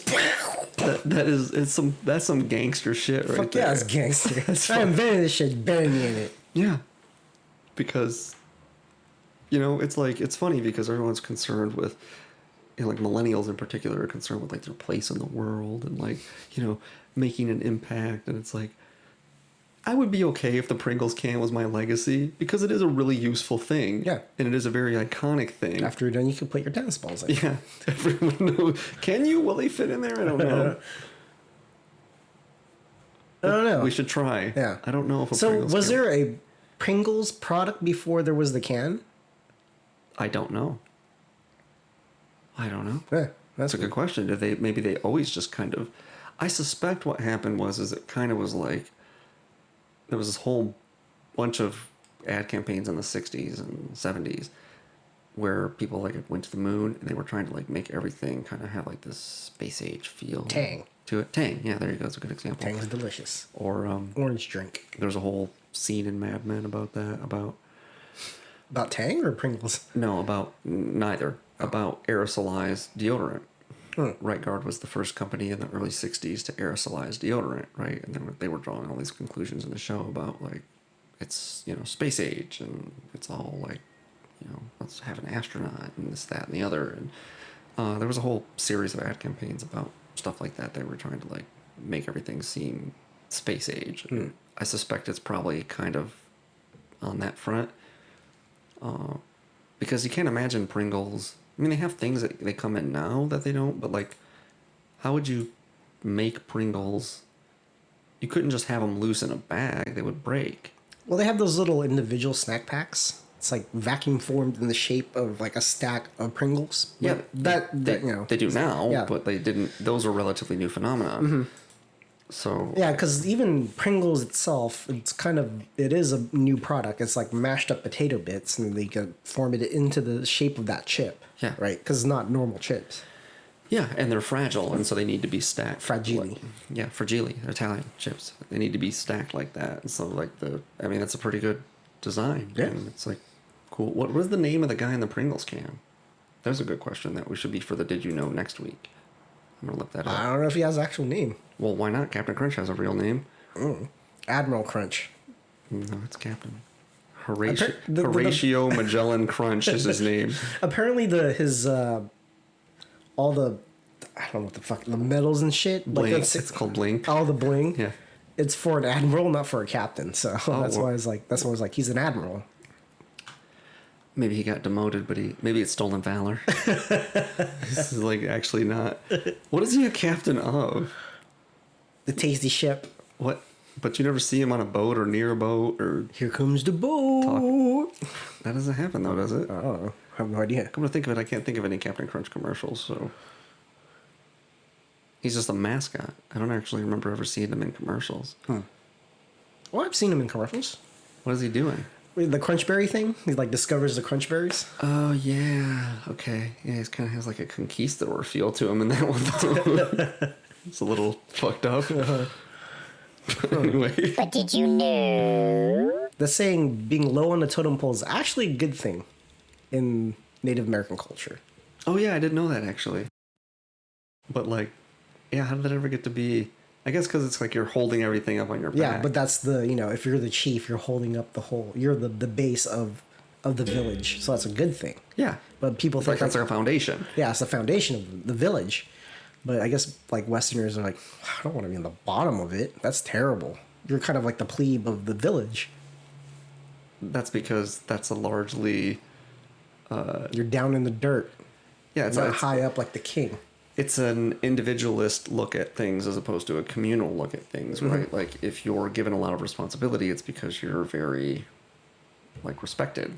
That's some gangster shit right Fuck there. yeah, it's gangster. I invented this shit, bury me in it. Yeah. Because, you know, it's like, it's funny because everyone's concerned with, you know, like millennials in particular are concerned with, like, their place in the world and, like, you know, making an impact. And it's like, I would be okay if the Pringles can was my legacy because it is a really useful thing. Yeah. And it is a very iconic thing. After you're done, you can put your tennis balls in. Yeah. Everyone knows. Can you? Will they fit in there? I don't know. I don't know. We should try. Yeah. I don't know if a So Pringles was can. there a Pringles product before there was the can? I don't know. I don't know. Yeah, That's a good question. Maybe they always just kind of, I suspect what happened was it kind of was like, there was this whole bunch of ad campaigns in the 60s and 70s where people, like, went to the moon and they were trying to, like, make everything kind of have, like, this space age feel Tang. to it. Tang, yeah, there you go. That's a good example. Tang's delicious. Or Orange drink. there's a whole scene in Mad Men about that, about Tang or Pringles? no, about neither, about aerosolized deodorant. Right Guard was the first company in the early 60s to aerosolize deodorant, right? And then they were drawing all these conclusions in the show about, like, it's, you know, space age and it's all, like, you know, let's have an astronaut and this, that, and the other. And there was a whole series of ad campaigns about stuff like that. They were trying to, like, make everything seem space age. And I suspect it's probably kind of on that front. Because you can't imagine Pringles. I mean, they have things that they come in now that they don't, but, like, how would you make Pringles? You couldn't just have them loose in a bag. They would break. Well, they have those little individual snack packs. It's like vacuum formed in the shape of like a stack of Pringles. Yeah, that they, you know they do now, Yeah. but they didn't. Those are relatively new phenomena. So Yeah, because even Pringles itself, it is a new product. It's like mashed up potato bits, and they can form it into the shape of that chip. Yeah. Right? Because it's not normal chips. yeah, and they're fragile, and so they need to be stacked. Fragile. Yeah, fragile, Italian chips. They need to be stacked like that. And so, like, that's a pretty good design. Yeah. And it's like, cool. What was the name of the guy in the Pringles can? That was a good question that we should be for the Did You Know next week. I'm going to look that up. I don't know if he has an actual name. Well, why not? Captain Crunch has a real name. Admiral Crunch. No, it's Captain. the- Horatio Magellan Crunch is his name. Apparently, all the, I don't know what the fuck, the medals and shit. Blink. Like It's called Blink. all the bling. Yeah. It's for an admiral, not for a captain. So that's well. why I was like, he's an admiral. Maybe he got demoted, but maybe it's stolen valor. This is, like, actually not. What is he a captain of? The tasty ship. What? But you never see him on a boat or near a boat or. Here comes the boat. That doesn't happen though, does it? Oh, I have no idea. Come to think of it, I can't think of any Captain Crunch commercials, so. He's just a mascot. I don't actually remember ever seeing him in commercials. Well, I've seen him in commercials. What is he doing? The crunchberry thing. He like discovers the crunchberries. Oh yeah. Okay. Yeah, he kind of has like a conquistador feel to him in that one. It's a little fucked up. Anyway. But did you know? The saying being low on the totem pole is actually a good thing in Native American culture. Oh yeah, I didn't know that actually. But like, yeah, how did that ever get to be? I guess because it's like you're holding everything up on your back. Yeah, but that's the, if you're the chief, you're holding up the whole, you're the base of the village. So that's a good thing. Yeah. But people It's think like that's our foundation. yeah, it's the foundation of the village. But I guess like Westerners are like, I don't want to be in the bottom of it. That's terrible. You're kind of like the plebe of the village. That's because that's a largely You're down in the dirt. yeah, it's Not it's, high up like the king. it's an individualist look at things as opposed to a communal look at things, right? Like if you're given a lot of responsibility, it's because you're very like respected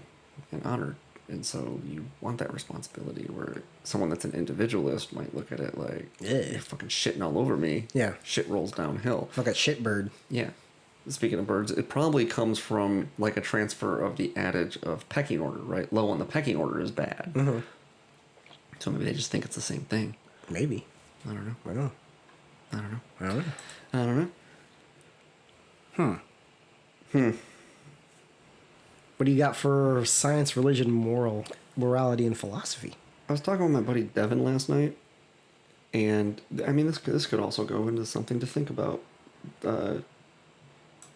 and honored. And so you want that responsibility, where someone that's an individualist might look at it like, Yeah. you're fucking shitting all over me. Yeah. Shit rolls downhill. Like a shitbird. Yeah. Speaking of birds, it probably comes from like a transfer of the adage of pecking order, right? Low on the pecking order is bad. So maybe they just think it's the same thing. Maybe. I don't know. I don't know. I don't know. I don't know. I don't know. What do you got for science, religion, morality, and philosophy? I was talking with my buddy Devin last night, and I mean this could also go into something to think about.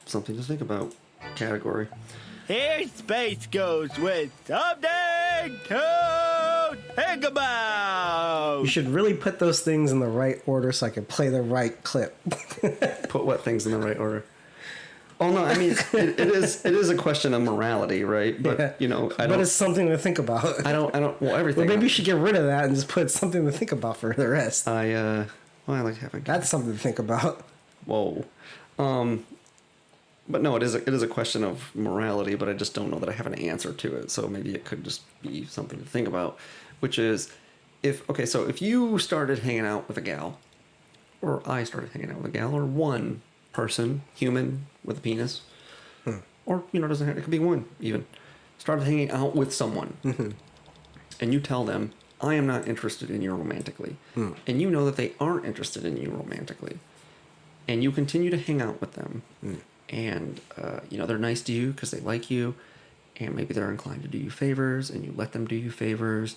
Something to think about category. Here space goes with something to think about. You should really put those things in the right order so I can play the right clip. Put what things in the right order? Oh no, I mean it is a question of morality, right? But Yeah. you know, But it's something to think about. I don't. Well, everything. Well, maybe you should get rid of that and just put something to think about for the rest. I like having. That's something to think about. Whoa. But no, it is a question of morality, but I just don't know that I have an answer to it. So maybe it could just be something to think about, which is so if you started hanging out with a gal, or I started hanging out with a gal, or one person, human with a penis, or it doesn't have, it could be one even, started hanging out with someone, and you tell them, I am not interested in you romantically, and you know that they aren't interested in you romantically, and you continue to hang out with them. And, they're nice to you because they like you, and maybe they're inclined to do you favors, and you let them do you favors,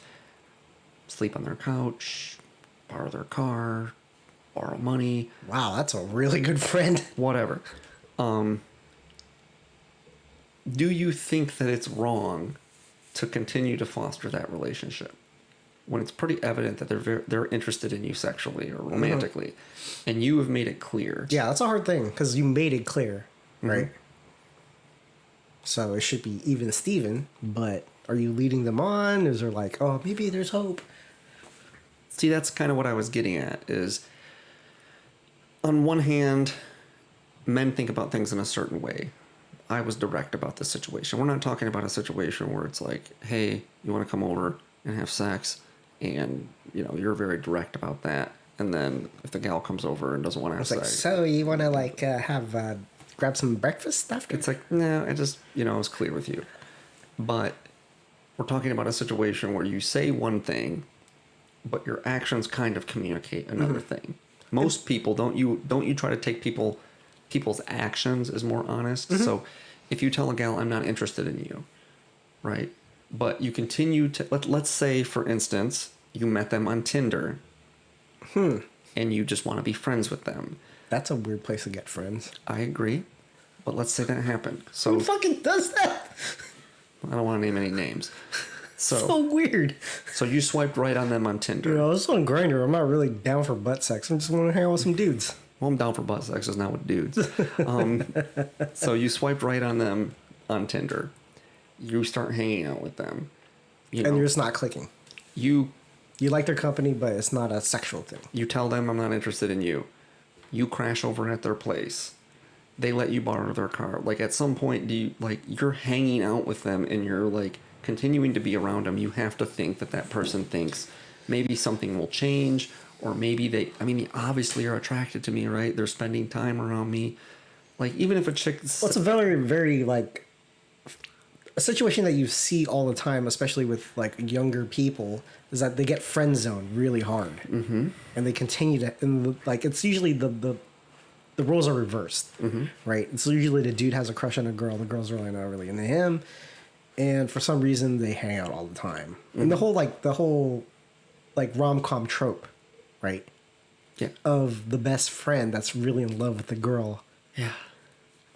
sleep on their couch, borrow their car, borrow money. Wow, that's a really good friend. Whatever. Do you think that it's wrong to continue to foster that relationship when it's pretty evident that they're interested in you sexually or romantically, and you have made it clear? Yeah, that's a hard thing because you made it clear, right? So it should be even Steven, but are you leading them on? Is there like, oh, maybe there's hope? See, that's kind of what I was getting at is, on one hand, men think about things in a certain way. I was direct about this situation. We're not talking about a situation where it's like, hey, you want to come over and have sex, and you're very direct about that. And then if the gal comes over and doesn't want to have It's like, sex, so you want to like have grab some breakfast after? it's like, no, I just I was clear with you. But we're talking about a situation where you say one thing, but your actions kind of communicate another thing. Most people don't you try to take people's actions as more honest. So if you tell a gal, I'm not interested in you, right? But you continue to let's say, for instance, you met them on Tinder, and you just want to be friends with them. That's a weird place to get friends. I agree, but let's say that happened. So Who fucking does that? I don't want to name any names. So weird. So you swiped right on them on Tinder. I was on Grindr. I'm not really down for butt sex. I just want to hang out with some dudes. Well, I'm down for butt sex, just not with dudes. So you swiped right on them on Tinder. You start hanging out with them. And you're just not clicking. You like their company, but it's not a sexual thing. You tell them, I'm not interested in you. You crash over at their place. They let you borrow their car. Like, at some point, you're hanging out with them and you're, like, continuing to be around them. You have to think that person thinks maybe something will change, or maybe they obviously are attracted to me, right? They're spending time around me. Like, even if a chick... Well, it's a very, very, like, a situation that you see all the time, especially with like younger people, is that they get friend zoned really hard, and they continue to, and like it's usually the roles are reversed, right? It's usually the dude has a crush on a girl, the girl's really not really into him, and for some reason they hang out all the time. And the whole rom-com trope, right? Yeah. Of the best friend that's really in love with the girl. Yeah.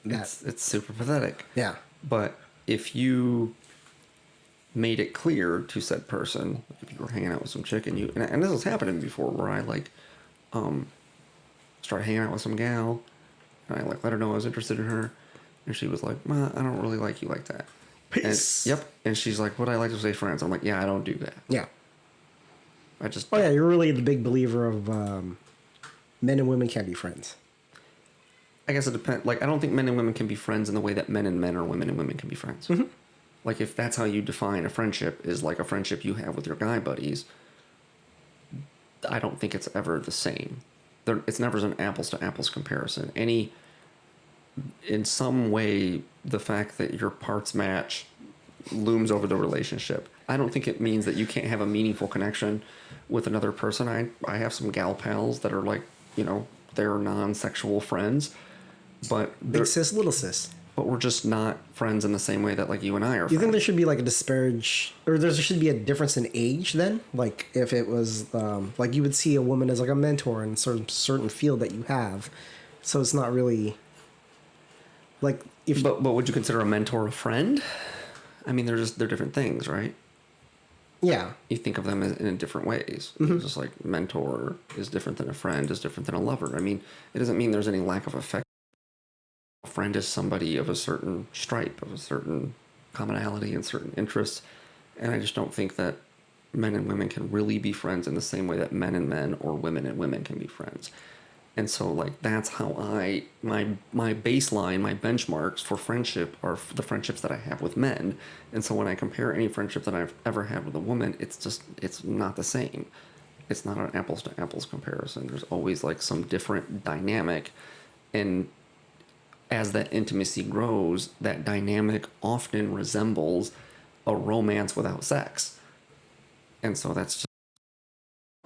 It's super pathetic. Yeah. But if you made it clear to said person, if you were hanging out with some chick and this has happened to me before, where I started hanging out with some gal, and I let her know I was interested in her, and she was like, "Ma, I don't really like you like that." Peace. And, yep. And she's like, "What I like to say friends." I'm like, "Yeah, I don't do that. Yeah. I just." Oh yeah, you're really the big believer of men and women can't be friends. I guess it depends. Like, I don't think men and women can be friends in the way that men and men or women and women can be friends. Like, if that's how you define a friendship, is like a friendship you have with your guy buddies, I don't think it's ever the same. It's never an apples to apples comparison. In some way, the fact that your parts match looms over the relationship. I don't think it means that you can't have a meaningful connection with another person. I have some gal pals that are like, they're non-sexual friends. But Big sis, little sis. But we're just not friends in the same way that like you and I are. You think there should be like a disparage, or there should be a difference in age then? Like if it was like you would see a woman as like a mentor in certain field that you have, so it's not really like if. But would you consider a mentor a friend? I mean, they're different things, right? Yeah. You think of them in different ways. Just like mentor is different than a friend, is different than a lover. I mean, it doesn't mean there's any lack of affection. A friend is somebody of a certain stripe, of a certain commonality and certain interests. And I just don't think that men and women can really be friends in the same way that men and men or women and women can be friends. And so, like, that's how my baseline, my benchmarks for friendship are the friendships that I have with men. And so when I compare any friendship that I've ever had with a woman, it's not the same. It's not an apples to apples comparison. There's always like some different dynamic. And as that intimacy grows, that dynamic often resembles a romance without sex. And so that's just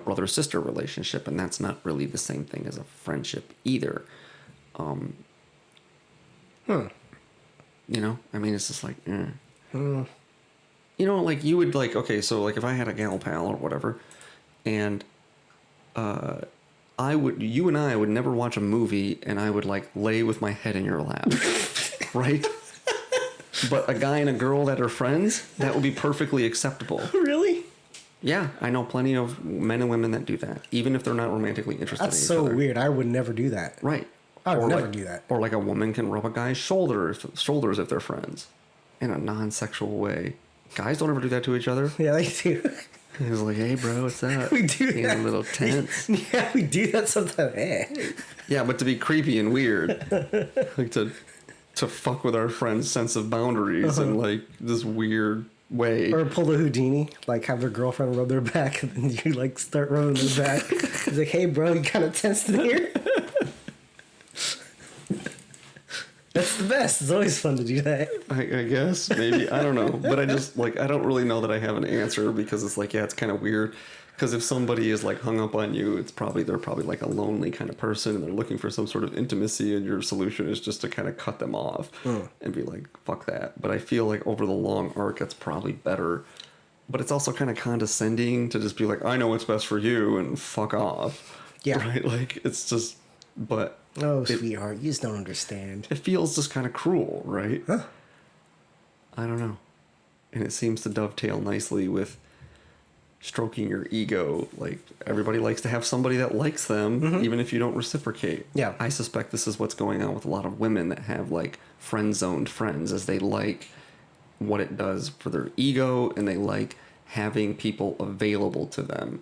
brother-sister relationship, and that's not really the same thing as a friendship either. I mean, it's just like, like you would like, okay, so like if I had a gal pal or whatever, and you and I would never watch a movie and I would like lay with my head in your lap, right? But a guy and a girl that are friends, that would be perfectly acceptable. Really? Yeah, I know plenty of men and women that do that, even if they're not romantically interested in each other. That's so weird. I would never do that. Right. I would never do that. Or like a woman can rub a guy's shoulders if they're friends in a non-sexual way. Guys don't ever do that to each other. Yeah, they do. He was like, "Hey, bro, what's up?" We do Being that. a little tense. Yeah, we do that sometimes. Hey. Yeah, but to be creepy and weird, like to fuck with our friends' sense of boundaries in like this weird way. Or pull the Houdini, like have their girlfriend rub their back, and then you like start rubbing their back. It's like, "Hey, bro, you kind of tensed in here." That's the best. It's always fun to do that. I guess, maybe. I don't know. But I just, like, I don't really know that I have an answer because it's like, yeah, it's kind of weird. Because if somebody is, like, hung up on you, they're probably, like, a lonely kind of person and they're looking for some sort of intimacy, and your solution is just to kind of cut them off and be like, fuck that. But I feel like over the long arc, it's probably better. But it's also kind of condescending to just be like, I know what's best for you and fuck off. Yeah. Right? Like, it's just, but... Oh, sweetheart, you just don't understand. It feels just kind of cruel, right? Huh? I don't know. And it seems to dovetail nicely with stroking your ego. Like, everybody likes to have somebody that likes them, even if you don't reciprocate. Yeah. I suspect this is what's going on with a lot of women that have, like, friend-zoned friends, as they like what it does for their ego, and they like having people available to them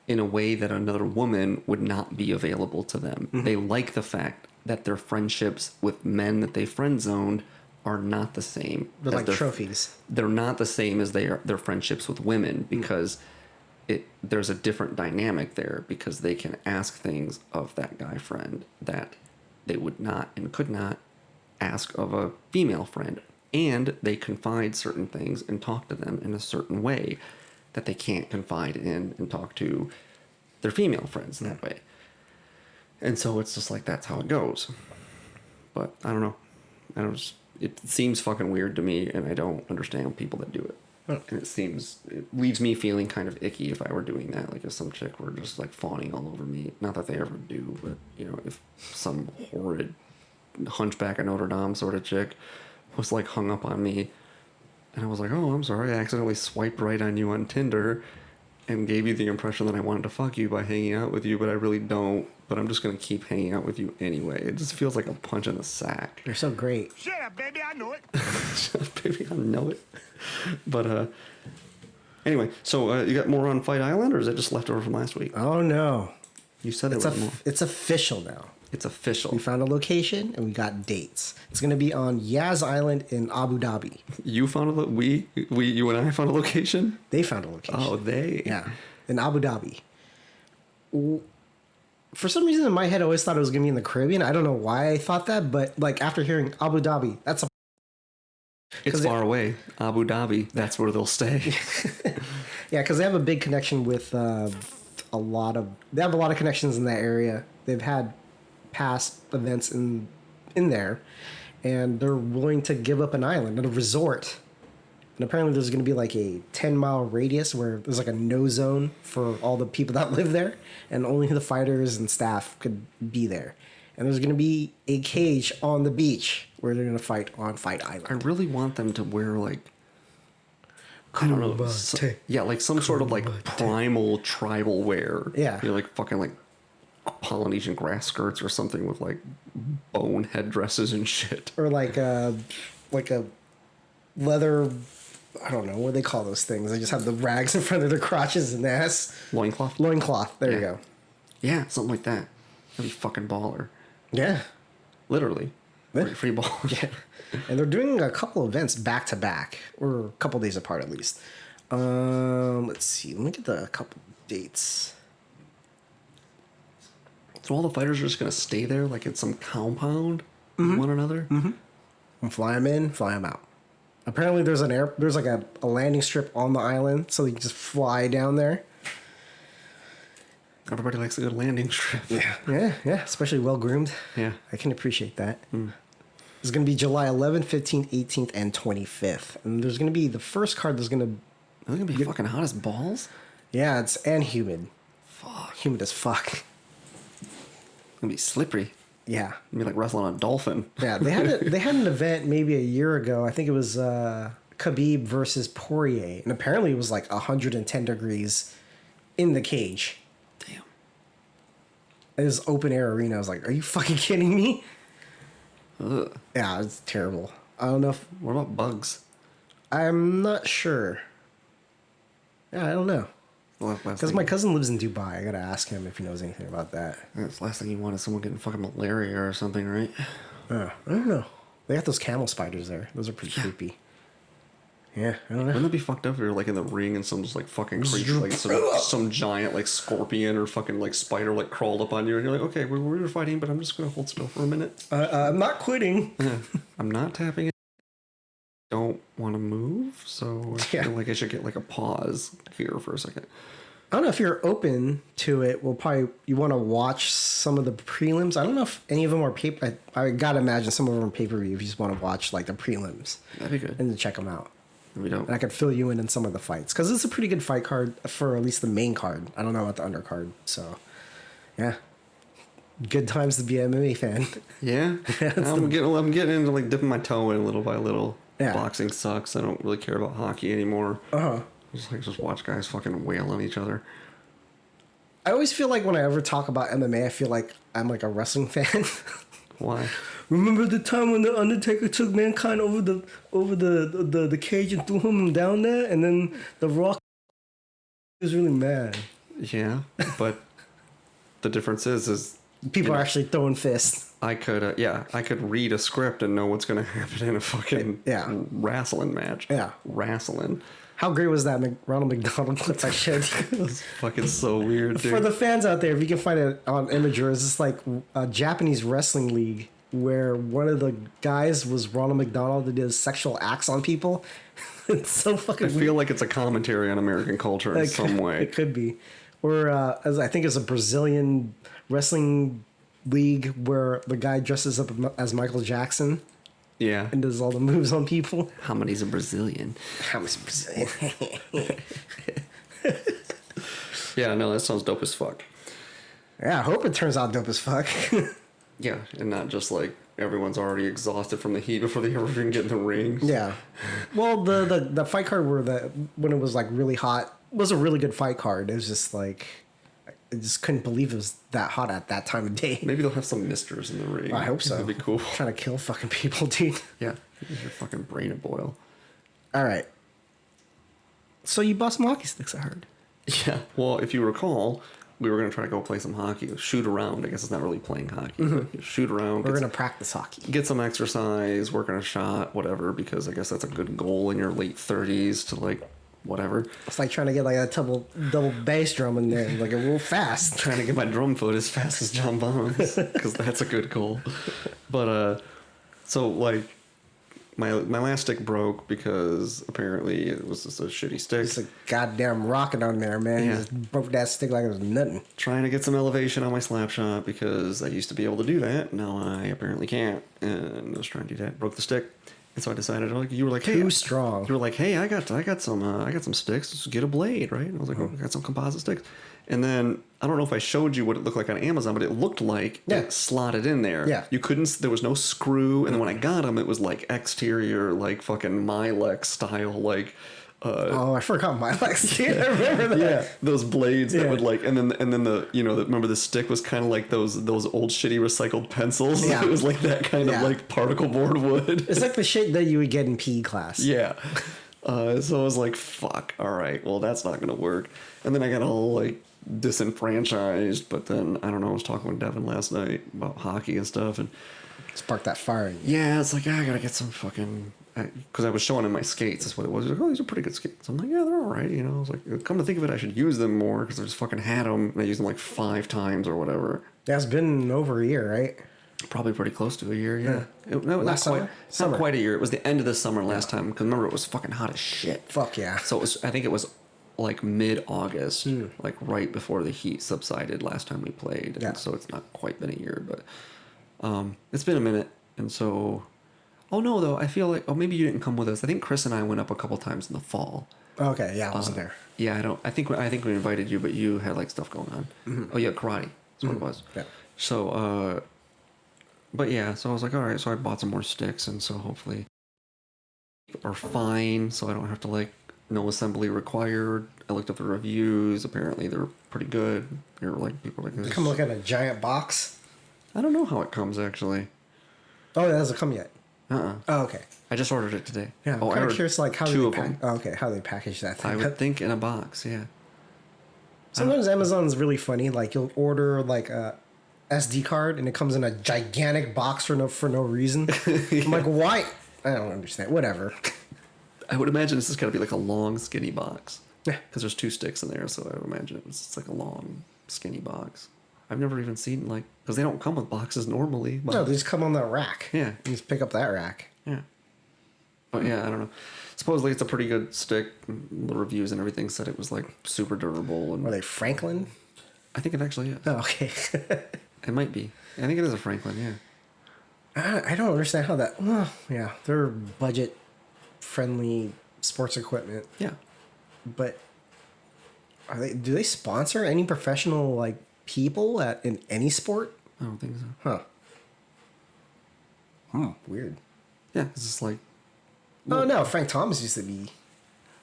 in a way that another woman would not be available to them. They like the fact that their friendships with men that they friend-zoned are not the same. They're like trophies. They're not the same as their friendships with women, because there's a different dynamic there, because they can ask things of that guy friend that they would not and could not ask of a female friend. and they confide certain things and talk to them in a certain way that they can't confide in and talk to their female friends in that way. And so it's just like, that's how it goes. But I don't know. It seems fucking weird to me, and I don't understand people that do it. And it leaves me feeling kind of icky if I were doing that. Like if some chick were just like fawning all over me. Not that they ever do, but you know, if some horrid Hunchback of Notre Dame sort of chick was like hung up on me, and I was like, oh, I'm sorry, I accidentally swiped right on you on Tinder and gave you the impression that I wanted to fuck you by hanging out with you, but I really don't. But I'm just going to keep hanging out with you anyway. It just feels like a punch in the sack. You're so great. Shut up, baby, I know it. Shut up, baby, I know it. But anyway, so you got more on Fight Island, or is it just left over from last week? Oh, no. You said there was more. It's official now. It's official. We found a location and we got dates. It's going to be on Yaz Island in Abu Dhabi. You found you and I found a location? They found a location. Oh, they? Yeah, in Abu Dhabi. For some reason in my head, I always thought it was going to be in the Caribbean. I don't know why I thought that, but like after hearing Abu Dhabi, that's a... It's far away. Abu Dhabi, that's where they'll stay. Yeah, because they have a big connection with they have a lot of connections in that area. They've had past events in there, and they're willing to give up an island, a resort. And apparently there's going to be like a 10-mile radius where there's like a no zone for all the people that live there, and only the fighters and staff could be there. And there's going to be a cage on the beach where they're going to fight on Fight Island. I really want them to wear like, I don't know, like some sort of like primal tribal wear. Yeah. You know, like fucking like Polynesian grass skirts or something with like bone headdresses and shit. Or like a leather, I don't know what they call those things. They just have the rags in front of their crotches and ass. Loincloth? Loincloth. There you go. Yeah, something like that. That'd be fucking baller. Yeah. Literally. Yeah. Free baller. Yeah. And they're doing a couple events back to back, or a couple days apart at least. Let's see. Let me get the couple dates. So all the fighters are just gonna stay there, like in some compound with one another. Mm-hmm. And fly them in, fly them out. Apparently, there's like a landing strip on the island, so you can just fly down there. Everybody likes a good landing strip. Yeah. Especially well groomed. Yeah. I can appreciate that. It's going to be July 11th, 15th, 18th, and 25th. And there's going to be the first card. There's going to. They're gonna be fucking hot as balls. Yeah, and humid. Fuck. Humid as fuck. It's gonna be slippery. Yeah. It'd be like wrestling a dolphin. Yeah, they had an event maybe a year ago. I think it was Khabib versus Poirier, and apparently it was like 110 degrees in the cage. Damn. It was open air arena. I was like, "Are you fucking kidding me?" Ugh. Yeah, it's terrible. I don't know if What about bugs? I'm not sure. Yeah, I don't know. Because my cousin lives in Dubai. I gotta ask him if he knows anything about that. That's the last thing you want is someone getting fucking malaria or something, right? I don't know. They got those camel spiders there. Those are pretty creepy. Yeah, I don't know. Wouldn't that be fucked up if you're like in the ring and some just like fucking creature, like some giant like scorpion or fucking like spider like crawled up on you and you're like, okay, we were fighting, but I'm just gonna hold still for a minute. I'm not quitting. I'm not tapping it. Don't want to move, so I feel like I should get like a pause here for a second. I don't know if you're open to it. You want to watch some of the prelims. I don't know if any of them are paper. I gotta imagine some of them are pay-per-view. If you just want to watch like the prelims, That'd be good. and then check them out. We don't. And I could fill you in some of the fights because it's a pretty good fight card for at least the main card. I don't know about the undercard. So, yeah, good times to be an MMA fan. Yeah, I'm getting into like dipping my toe in little by little. Yeah. Boxing sucks. I don't really care about hockey anymore. Uh-huh. Just watch guys fucking wail on each other. I always feel like when I ever talk about MMA, I feel like I'm like a wrestling fan. Why? Remember the time when the Undertaker took Mankind over the cage and threw him down there, and then the Rock was really mad. Yeah, but the difference is People are actually throwing fists. I could read a script and know what's gonna happen in a fucking wrestling match. Yeah, wrestling. How great was that Ronald McDonald clip I showed you? It was fucking so weird, dude. For the fans out there, if you can find it on Imgur, it's just like a Japanese wrestling league where one of the guys was Ronald McDonald that did sexual acts on people. It's so fucking I feel like it's a commentary on American culture in some way. It could be. Or as I think it's a Brazilian wrestling league where the guy dresses up as Michael Jackson Yeah. and does all the moves on people. How many's a Brazilian? How much Brazilian? Yeah, no, that sounds dope as fuck. Yeah, I hope it turns out dope as fuck. Yeah, and not just like everyone's already exhausted from the heat before they ever even get in the ring. Yeah. Well, the fight card when it was like really hot was a really good fight card. It was just like I just couldn't believe it was that hot at that time of day. Maybe they'll have some misters in the ring. I hope so. That'd be cool. Trying to kill fucking people, dude. Yeah, your fucking brain a boil. All right. So you bought some hockey sticks, I heard. Yeah. Well, if you recall, we were gonna try to go play some hockey, shoot around. I guess it's not really playing hockey. But shoot around. We're gonna practice hockey. Get some exercise, work on a shot, whatever. Because I guess that's a good goal in your late 30s to like whatever. It's like trying to get like a double bass drum in there, like a real fast. Trying to get my drum foot as fast as John Bonds, because that's a good goal. But so like my last stick broke because apparently it was just a shitty stick. It's a goddamn rocket on there, man. Yeah. You just broke that stick like it was nothing. Trying to get some elevation on my slap shot because I used to be able to do that. Now I apparently can't. And I was trying to do that. Broke the stick. And so I decided, like, you were like, hey, Too strong. You were like, hey, I got some sticks. Let's get a blade, right? And I was like, oh, I got some composite sticks. And then I don't know if I showed you what it looked like on Amazon, but it looked like it slotted in there. Yeah. You couldn't. There was no screw. And then when I got them, it was like exterior, like fucking Milex style, like. Oh, I forgot my legs. I remember that. Yeah, those blades that Yeah. would like, and then the remember the stick was kind of like those old shitty recycled pencils. Yeah. It was like that kind Yeah. of like particle board wood. It's like the shit that you would get in PE class. Yeah. So I was like, fuck, all right, well, that's not going to work. And then I got all like disenfranchised, but then I don't know, I was talking with Devin last night about hockey and stuff. And Spark that fire in you. yeah, it's like, I got to get some fucking, because I was showing him my skates. That's what it was. He was like, oh, these are pretty good skates. I'm like, yeah, they're all right. You know, I was like, come to think of it, I should use them more because I just fucking had them. And I used them like 5 times or whatever. That's been over a year, right? Probably pretty close to a year, yeah. No, Last not summer? quite, Summer. not quite a year. It was the end of the summer last time. Because remember, it was fucking hot as shit. Fuck yeah. So it was, I think it was like mid-August, like right before the heat subsided last time we played. Yeah. And so it's not quite been a year, but it's been a minute. And so, oh no, though, I feel like, oh, maybe you didn't come with us. I think Chris and I went up a couple times in the fall. Okay, yeah, I wasn't there. Yeah, I think we invited you, but you had like stuff going on. Oh yeah, karate. That's what it was. Yeah. So, but yeah, so I was like, all right. So I bought some more sticks, and so hopefully are fine. So I don't have to like no assembly required. I looked up the reviews. Apparently they're pretty good. They're like people are like, Come look at a giant box. I don't know how it comes actually. Oh, it hasn't come yet. Oh, okay. I just ordered it today. Yeah, I'm I kind of ordered curious, like how two they of them. Oh, okay, how they package that thing. I would think in a box. Yeah. Sometimes Amazon's really funny. Like you'll order like a SD card and it comes in a gigantic box for no reason. I'm like, why? I don't understand. Whatever. I would imagine this is going to be like a long, skinny box. Yeah. Because there's 2 sticks in there, so I would imagine it's like a long, skinny box. I've never even seen like, because they don't come with boxes normally. But No, they just come on that rack. Yeah. You just pick up that rack. Yeah. But yeah, I don't know. Supposedly it's a pretty good stick. The reviews and everything said it was like super durable. And Were they Franklin? I think it actually is. Oh, okay. It might be. I think it is a Franklin, yeah. I don't understand how that. Well, yeah, they're budget friendly sports equipment, Yeah. but do they sponsor any professional like people in any sport? I don't think so. Huh. Weird. Yeah, it's just like, Oh no, Frank Thomas used to be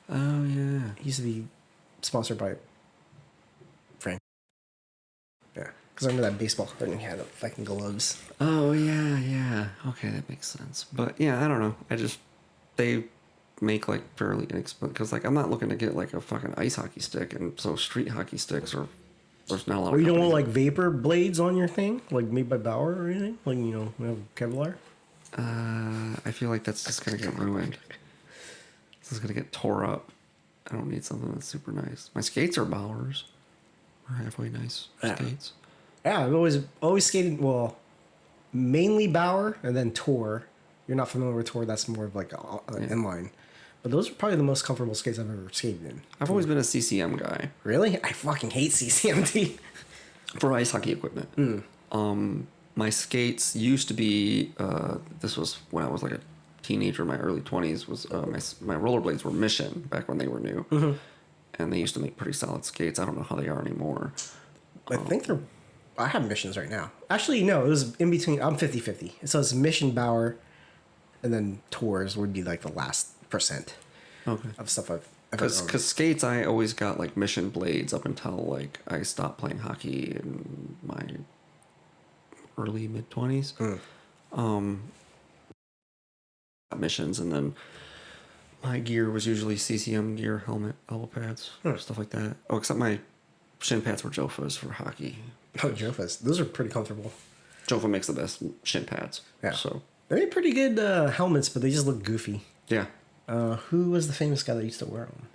oh yeah. sponsored by Frank. Yeah, because I remember that baseball card and he had fucking gloves. Oh yeah, yeah. Okay, that makes sense. But yeah, I don't know. They make like fairly inexpensive, because like I'm not looking to get like a fucking ice hockey stick, and so street hockey sticks are, there's not a lot. Or of you don't want companies. like vapor blades on your thing, like made by Bauer or anything, like we have Kevlar. I feel like that's just gonna get ruined. This is gonna get tore up. I don't need something that's super nice. My skates are Bowers. We're halfway nice Yeah. skates. Yeah, I've always skated. Well, mainly Bauer and then Tor. You're not familiar with Tor, that's more of like an inline. But those are probably the most comfortable skates I've ever skated in. I've always been a CCM guy. Really? I fucking hate CCMT. For ice hockey equipment. My skates used to be, this was when I was like a teenager in my early 20s, was my rollerblades were Mission back when they were new. And they used to make pretty solid skates. I don't know how they are anymore. I think I have Missions right now. Actually, no, it was in between. I'm 50-50. So it's Mission, Bauer, and then Tours would be like the last percent of stuff I've ever owned. Because skates, I always got like Mission blades up until like I stopped playing hockey in my early mid 20s. Missions, and then my gear was usually CCM gear, helmet, elbow pads, stuff like that. Oh, except my shin pads were Jofas for hockey. Oh, Jofas. Those are pretty comfortable. Jofa makes the best shin pads. Yeah. So they're pretty good helmets, but they just look goofy. yeah. Who was the famous guy that used to wear them?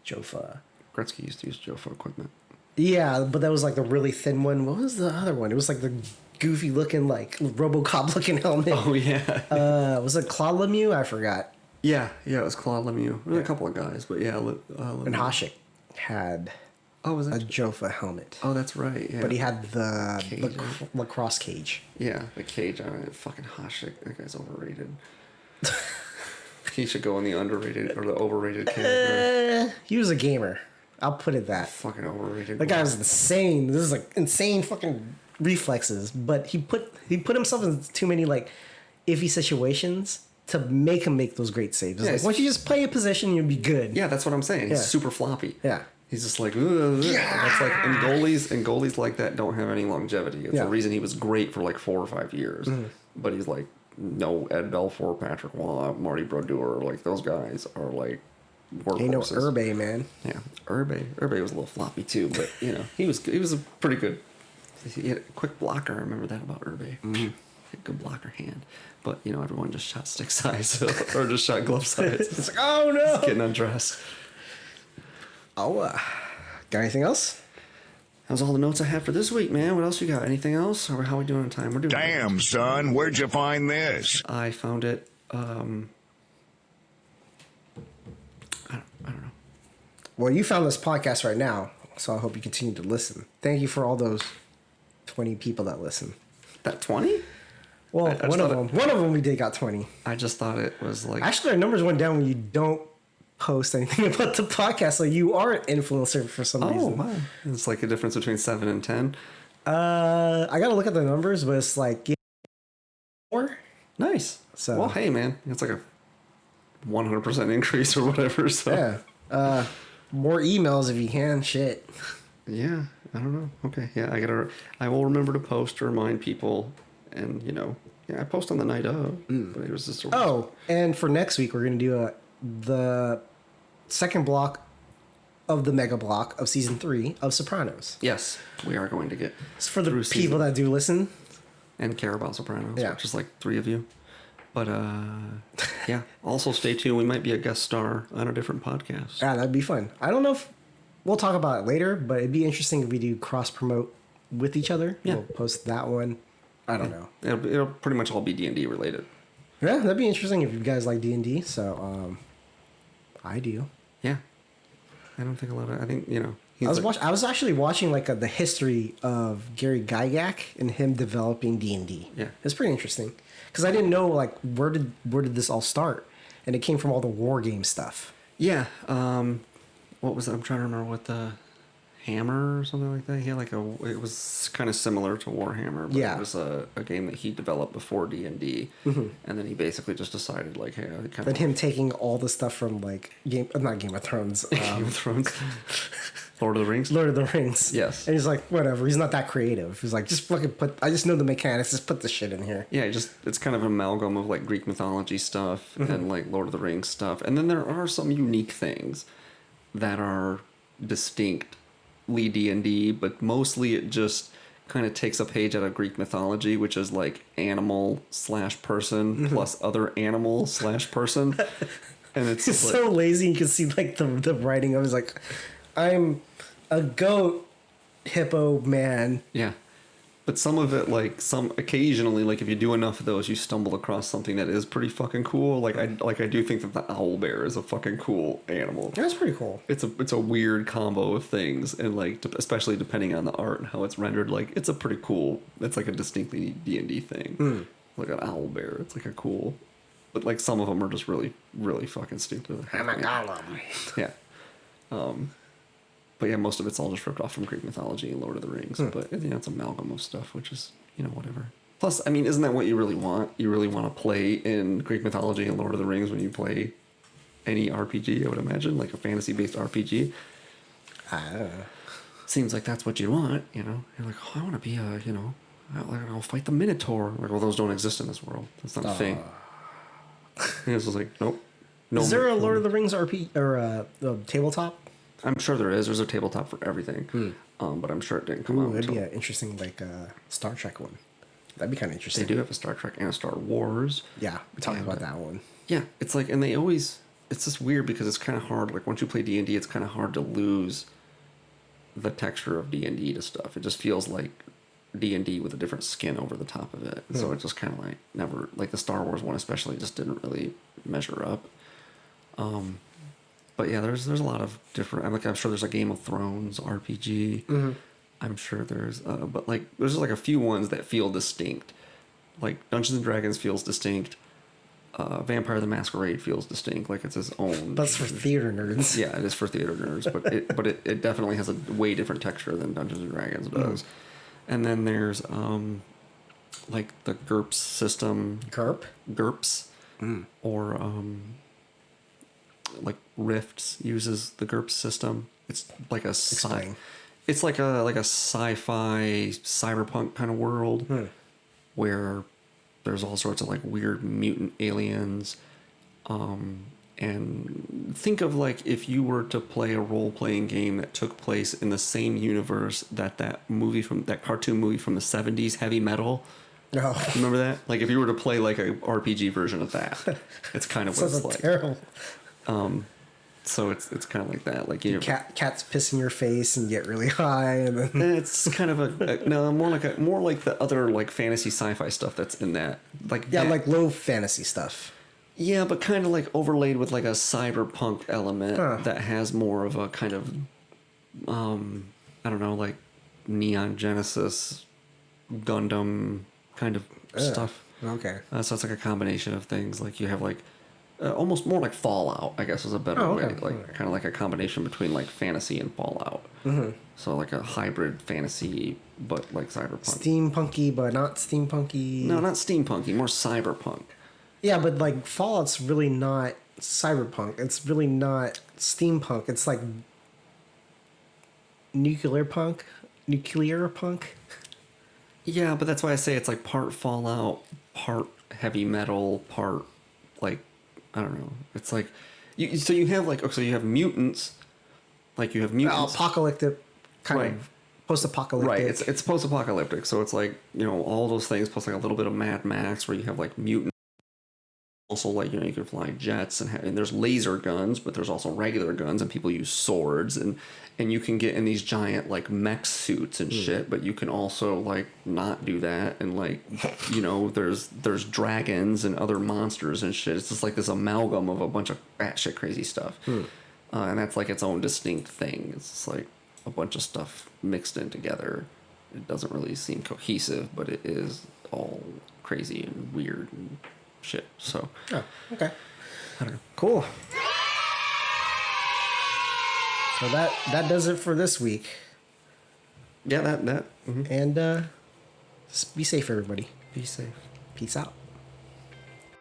Jofa. Gretzky used to use Jofa equipment. Yeah, but that was like the really thin one. What was the other one? It was like the goofy looking, like RoboCop looking helmet. Oh yeah. Was it Claude Lemieux? I forgot. Yeah, it was Claude Lemieux. There were a couple of guys, but yeah. And Hasek had was a that? Jofa helmet. Oh, that's right. Yeah. But he had the Cage, lacrosse cage. Yeah, the cage on it. Fucking Hasek. That guy's overrated. He should go in the underrated or the overrated category. He was a gamer. I'll put it that. Fucking overrated. That guy was insane. This is like insane fucking reflexes. But he put himself in too many like iffy situations to make him make those great saves. It's Yeah, like, once you just play a position, you'll be good. Yeah, that's what I'm saying. He's Yeah. super floppy. Yeah. He's just like, ugh. That's like, and goalies like that don't have any longevity. It's Yeah. the reason he was great for like 4 or 5 years. But he's like, no, Ed Belfour, Patrick Waugh, Marty Brodeur, like those guys are like workhorses. Ain't no Urbe, man. Yeah, Urbe was a little floppy too, but you know he was a pretty good. He had a quick blocker. I remember that about Urbe. He had a good blocker hand, but you know everyone just shot stick size or just shot glove size. It's like, oh no. Getting undressed. Oh, got anything else? That was all the notes I had for this week, man. What else you got? Anything else? Or how are we doing on time? We're doing. Damn, son, where'd you find this? I found it. I don't know. Well, you found this podcast right now, so I hope you continue to listen. Thank you for all those 20 people that listen. That 20? Well, I just one of thought them we did got 20. I just thought it was like. Actually, our numbers went down when you don't post anything about the podcast, so you are an influencer for some reason. Wow. It's like a difference between 7 and 10. I gotta look at the numbers, but it's like more. Nice. So- well, hey, man, it's like a 100% increase or whatever. So Yeah. More emails if you can. Shit. yeah, I don't know. Okay, yeah, I will remember to post to remind people, and you know, yeah, I post on the night of, but it was just. Oh, and for next week we're gonna do the second block of the mega block of season 3 of Sopranos. Yes, we are going to get. It's for the through people season- that do listen. and care about Sopranos. Yeah. Just like 3 of you. But yeah. Also, stay tuned. We might be a guest star on a different podcast. Yeah, that'd be fun. I don't know if we'll talk about it later, but it'd be interesting if we do cross promote with each other. Yeah. We'll post that one. I don't know. It'll pretty much all be D&D related. Yeah, that'd be interesting if you guys like D&D. So, I do. Yeah. I don't think a lot of. I think you know. I was actually watching like the history of Gary Gygax and him developing D&D. Yeah. It's pretty interesting because I didn't know like where did this all start, and it came from all the war game stuff. Yeah. What was it? I'm trying to remember what the Hammer or something like that. He had like it was kind of similar to Warhammer, but Yeah. it was a game that he developed before D&D, and then he basically just decided like, hey, I kind Then him taking all the stuff from like not Game of Thrones, Game of Thrones, Lord of the Rings. Lord of the Rings. Yes. And he's like, whatever. He's not that creative. He's like, just fucking I just know the mechanics. Just put the shit in here. Yeah, it's kind of an amalgam of like Greek mythology stuff and like Lord of the Rings stuff, and then there are some unique things that are distinctly D&D, but mostly it just kind of takes a page out of Greek mythology, which is like animal / person plus other animal / person, and it's It's just so like, lazy. You can see like the writing of it is like, I'm a goat hippo man. yeah. But some of it, like occasionally, like if you do enough of those, you stumble across something that is pretty fucking cool. Like I do think that the owl bear is a fucking cool animal. That's pretty cool. It's a weird combo of things, and like especially depending on the art and how it's rendered, like it's a pretty cool. It's like a distinctly D&D thing. Like an owl bear. It's like a cool. But like some of them are just really really fucking stupid. I'm a golem. Yeah. But yeah, most of it's all just ripped off from Greek mythology and Lord of the Rings. But it's an amalgam of stuff, which is, whatever. Plus, I mean, isn't that what you really want? You really want to play in Greek mythology and Lord of the Rings when you play any RPG, I would imagine, like a fantasy-based RPG. Seems like that's what you want, You're like, oh, I want to be I'll fight the Minotaur. Like, well, those don't exist in this world. That's not a thing. And it's just like, nope. No, is there a Lord of the Rings RPG or tabletop? I'm sure there is. There's a tabletop for everything. But I'm sure it didn't come out. That'd be an interesting, Star Trek one. That'd be kind of interesting. They do have a Star Trek and a Star Wars. Yeah, we're talking about that one. Yeah, it's like, and it's just weird because it's kind of hard. Like, once you play D&D, it's kind of hard to lose the texture of D&D to stuff. It just feels like D&D with a different skin over the top of it. So it's just kind of like never, like the Star Wars one especially, just didn't really measure up. But yeah, there's a lot of different. I'm sure there's a Game of Thrones RPG. I'm sure there's, but like there's just like a few ones that feel distinct. Like Dungeons and Dragons feels distinct. Vampire the Masquerade feels distinct. Like it's its own. That's for theater nerds. Yeah, it is for theater nerds, but it definitely has a way different texture than Dungeons and Dragons does. And then there's like the GURPS system. GURPS. Or like Rifts uses the GURPS system. It's like a it's like a sci-fi cyberpunk kind of world where there's all sorts of like weird mutant aliens. And think of like if you were to play a role-playing game that took place in the same universe that cartoon movie from the 70s, Heavy Metal. No. Remember that? Like if you were to play like a RPG version of that, it's kind of what it's like. Terrible. So it's kind of like that. Like Cats piss in your face and get really high, and then it's kind of more like the other like fantasy sci-fi stuff that's in that. Like low fantasy stuff. Yeah, but kind of like overlaid with like a cyberpunk element that has more of a kind of I don't know, like Neon Genesis, Gundam kind of stuff. Okay. So it's like a combination of things. Like you have like almost more like Fallout, I guess is a better way. Like kind of like a combination between like fantasy and Fallout. So like a hybrid fantasy, but like cyberpunk. Steampunky, but not steampunky. No, not steampunky, more cyberpunk. Yeah, but like Fallout's really not cyberpunk. It's really not steampunk. It's like nuclear punk. Yeah, but that's why I say it's like part Fallout, part heavy metal, part like I don't know. It's like you have like you have mutants, like you have mutants, apocalyptic kind of post-apocalyptic. Right, it's post-apocalyptic, so it's like all those things plus like a little bit of Mad Max where you have like mutants. Also, like you can fly jets and there's laser guns, but there's also regular guns, and people use swords, and you can get in these giant like mech suits and shit. But you can also like not do that, and like there's dragons and other monsters and shit. It's just like this amalgam of a bunch of batshit crazy stuff, and that's like its own distinct thing. It's just like a bunch of stuff mixed in together. It doesn't really seem cohesive, but it is all crazy and weird and shit. So okay, I don't know. Cool. So that does it for this week. Yeah, that. And just be safe, everybody. Be safe. Peace out.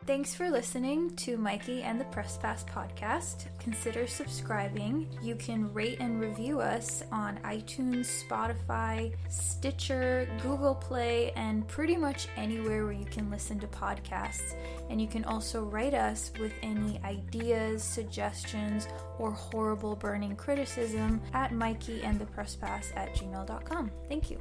Thanks for listening to Mikey and the Press Pass podcast. Consider subscribing. You can rate and review us on iTunes, Spotify, Stitcher, Google Play, and pretty much anywhere where you can listen to podcasts. And you can also write us with any ideas, suggestions, or horrible burning criticism at mikeyandthepresspass@gmail.com. Thank you.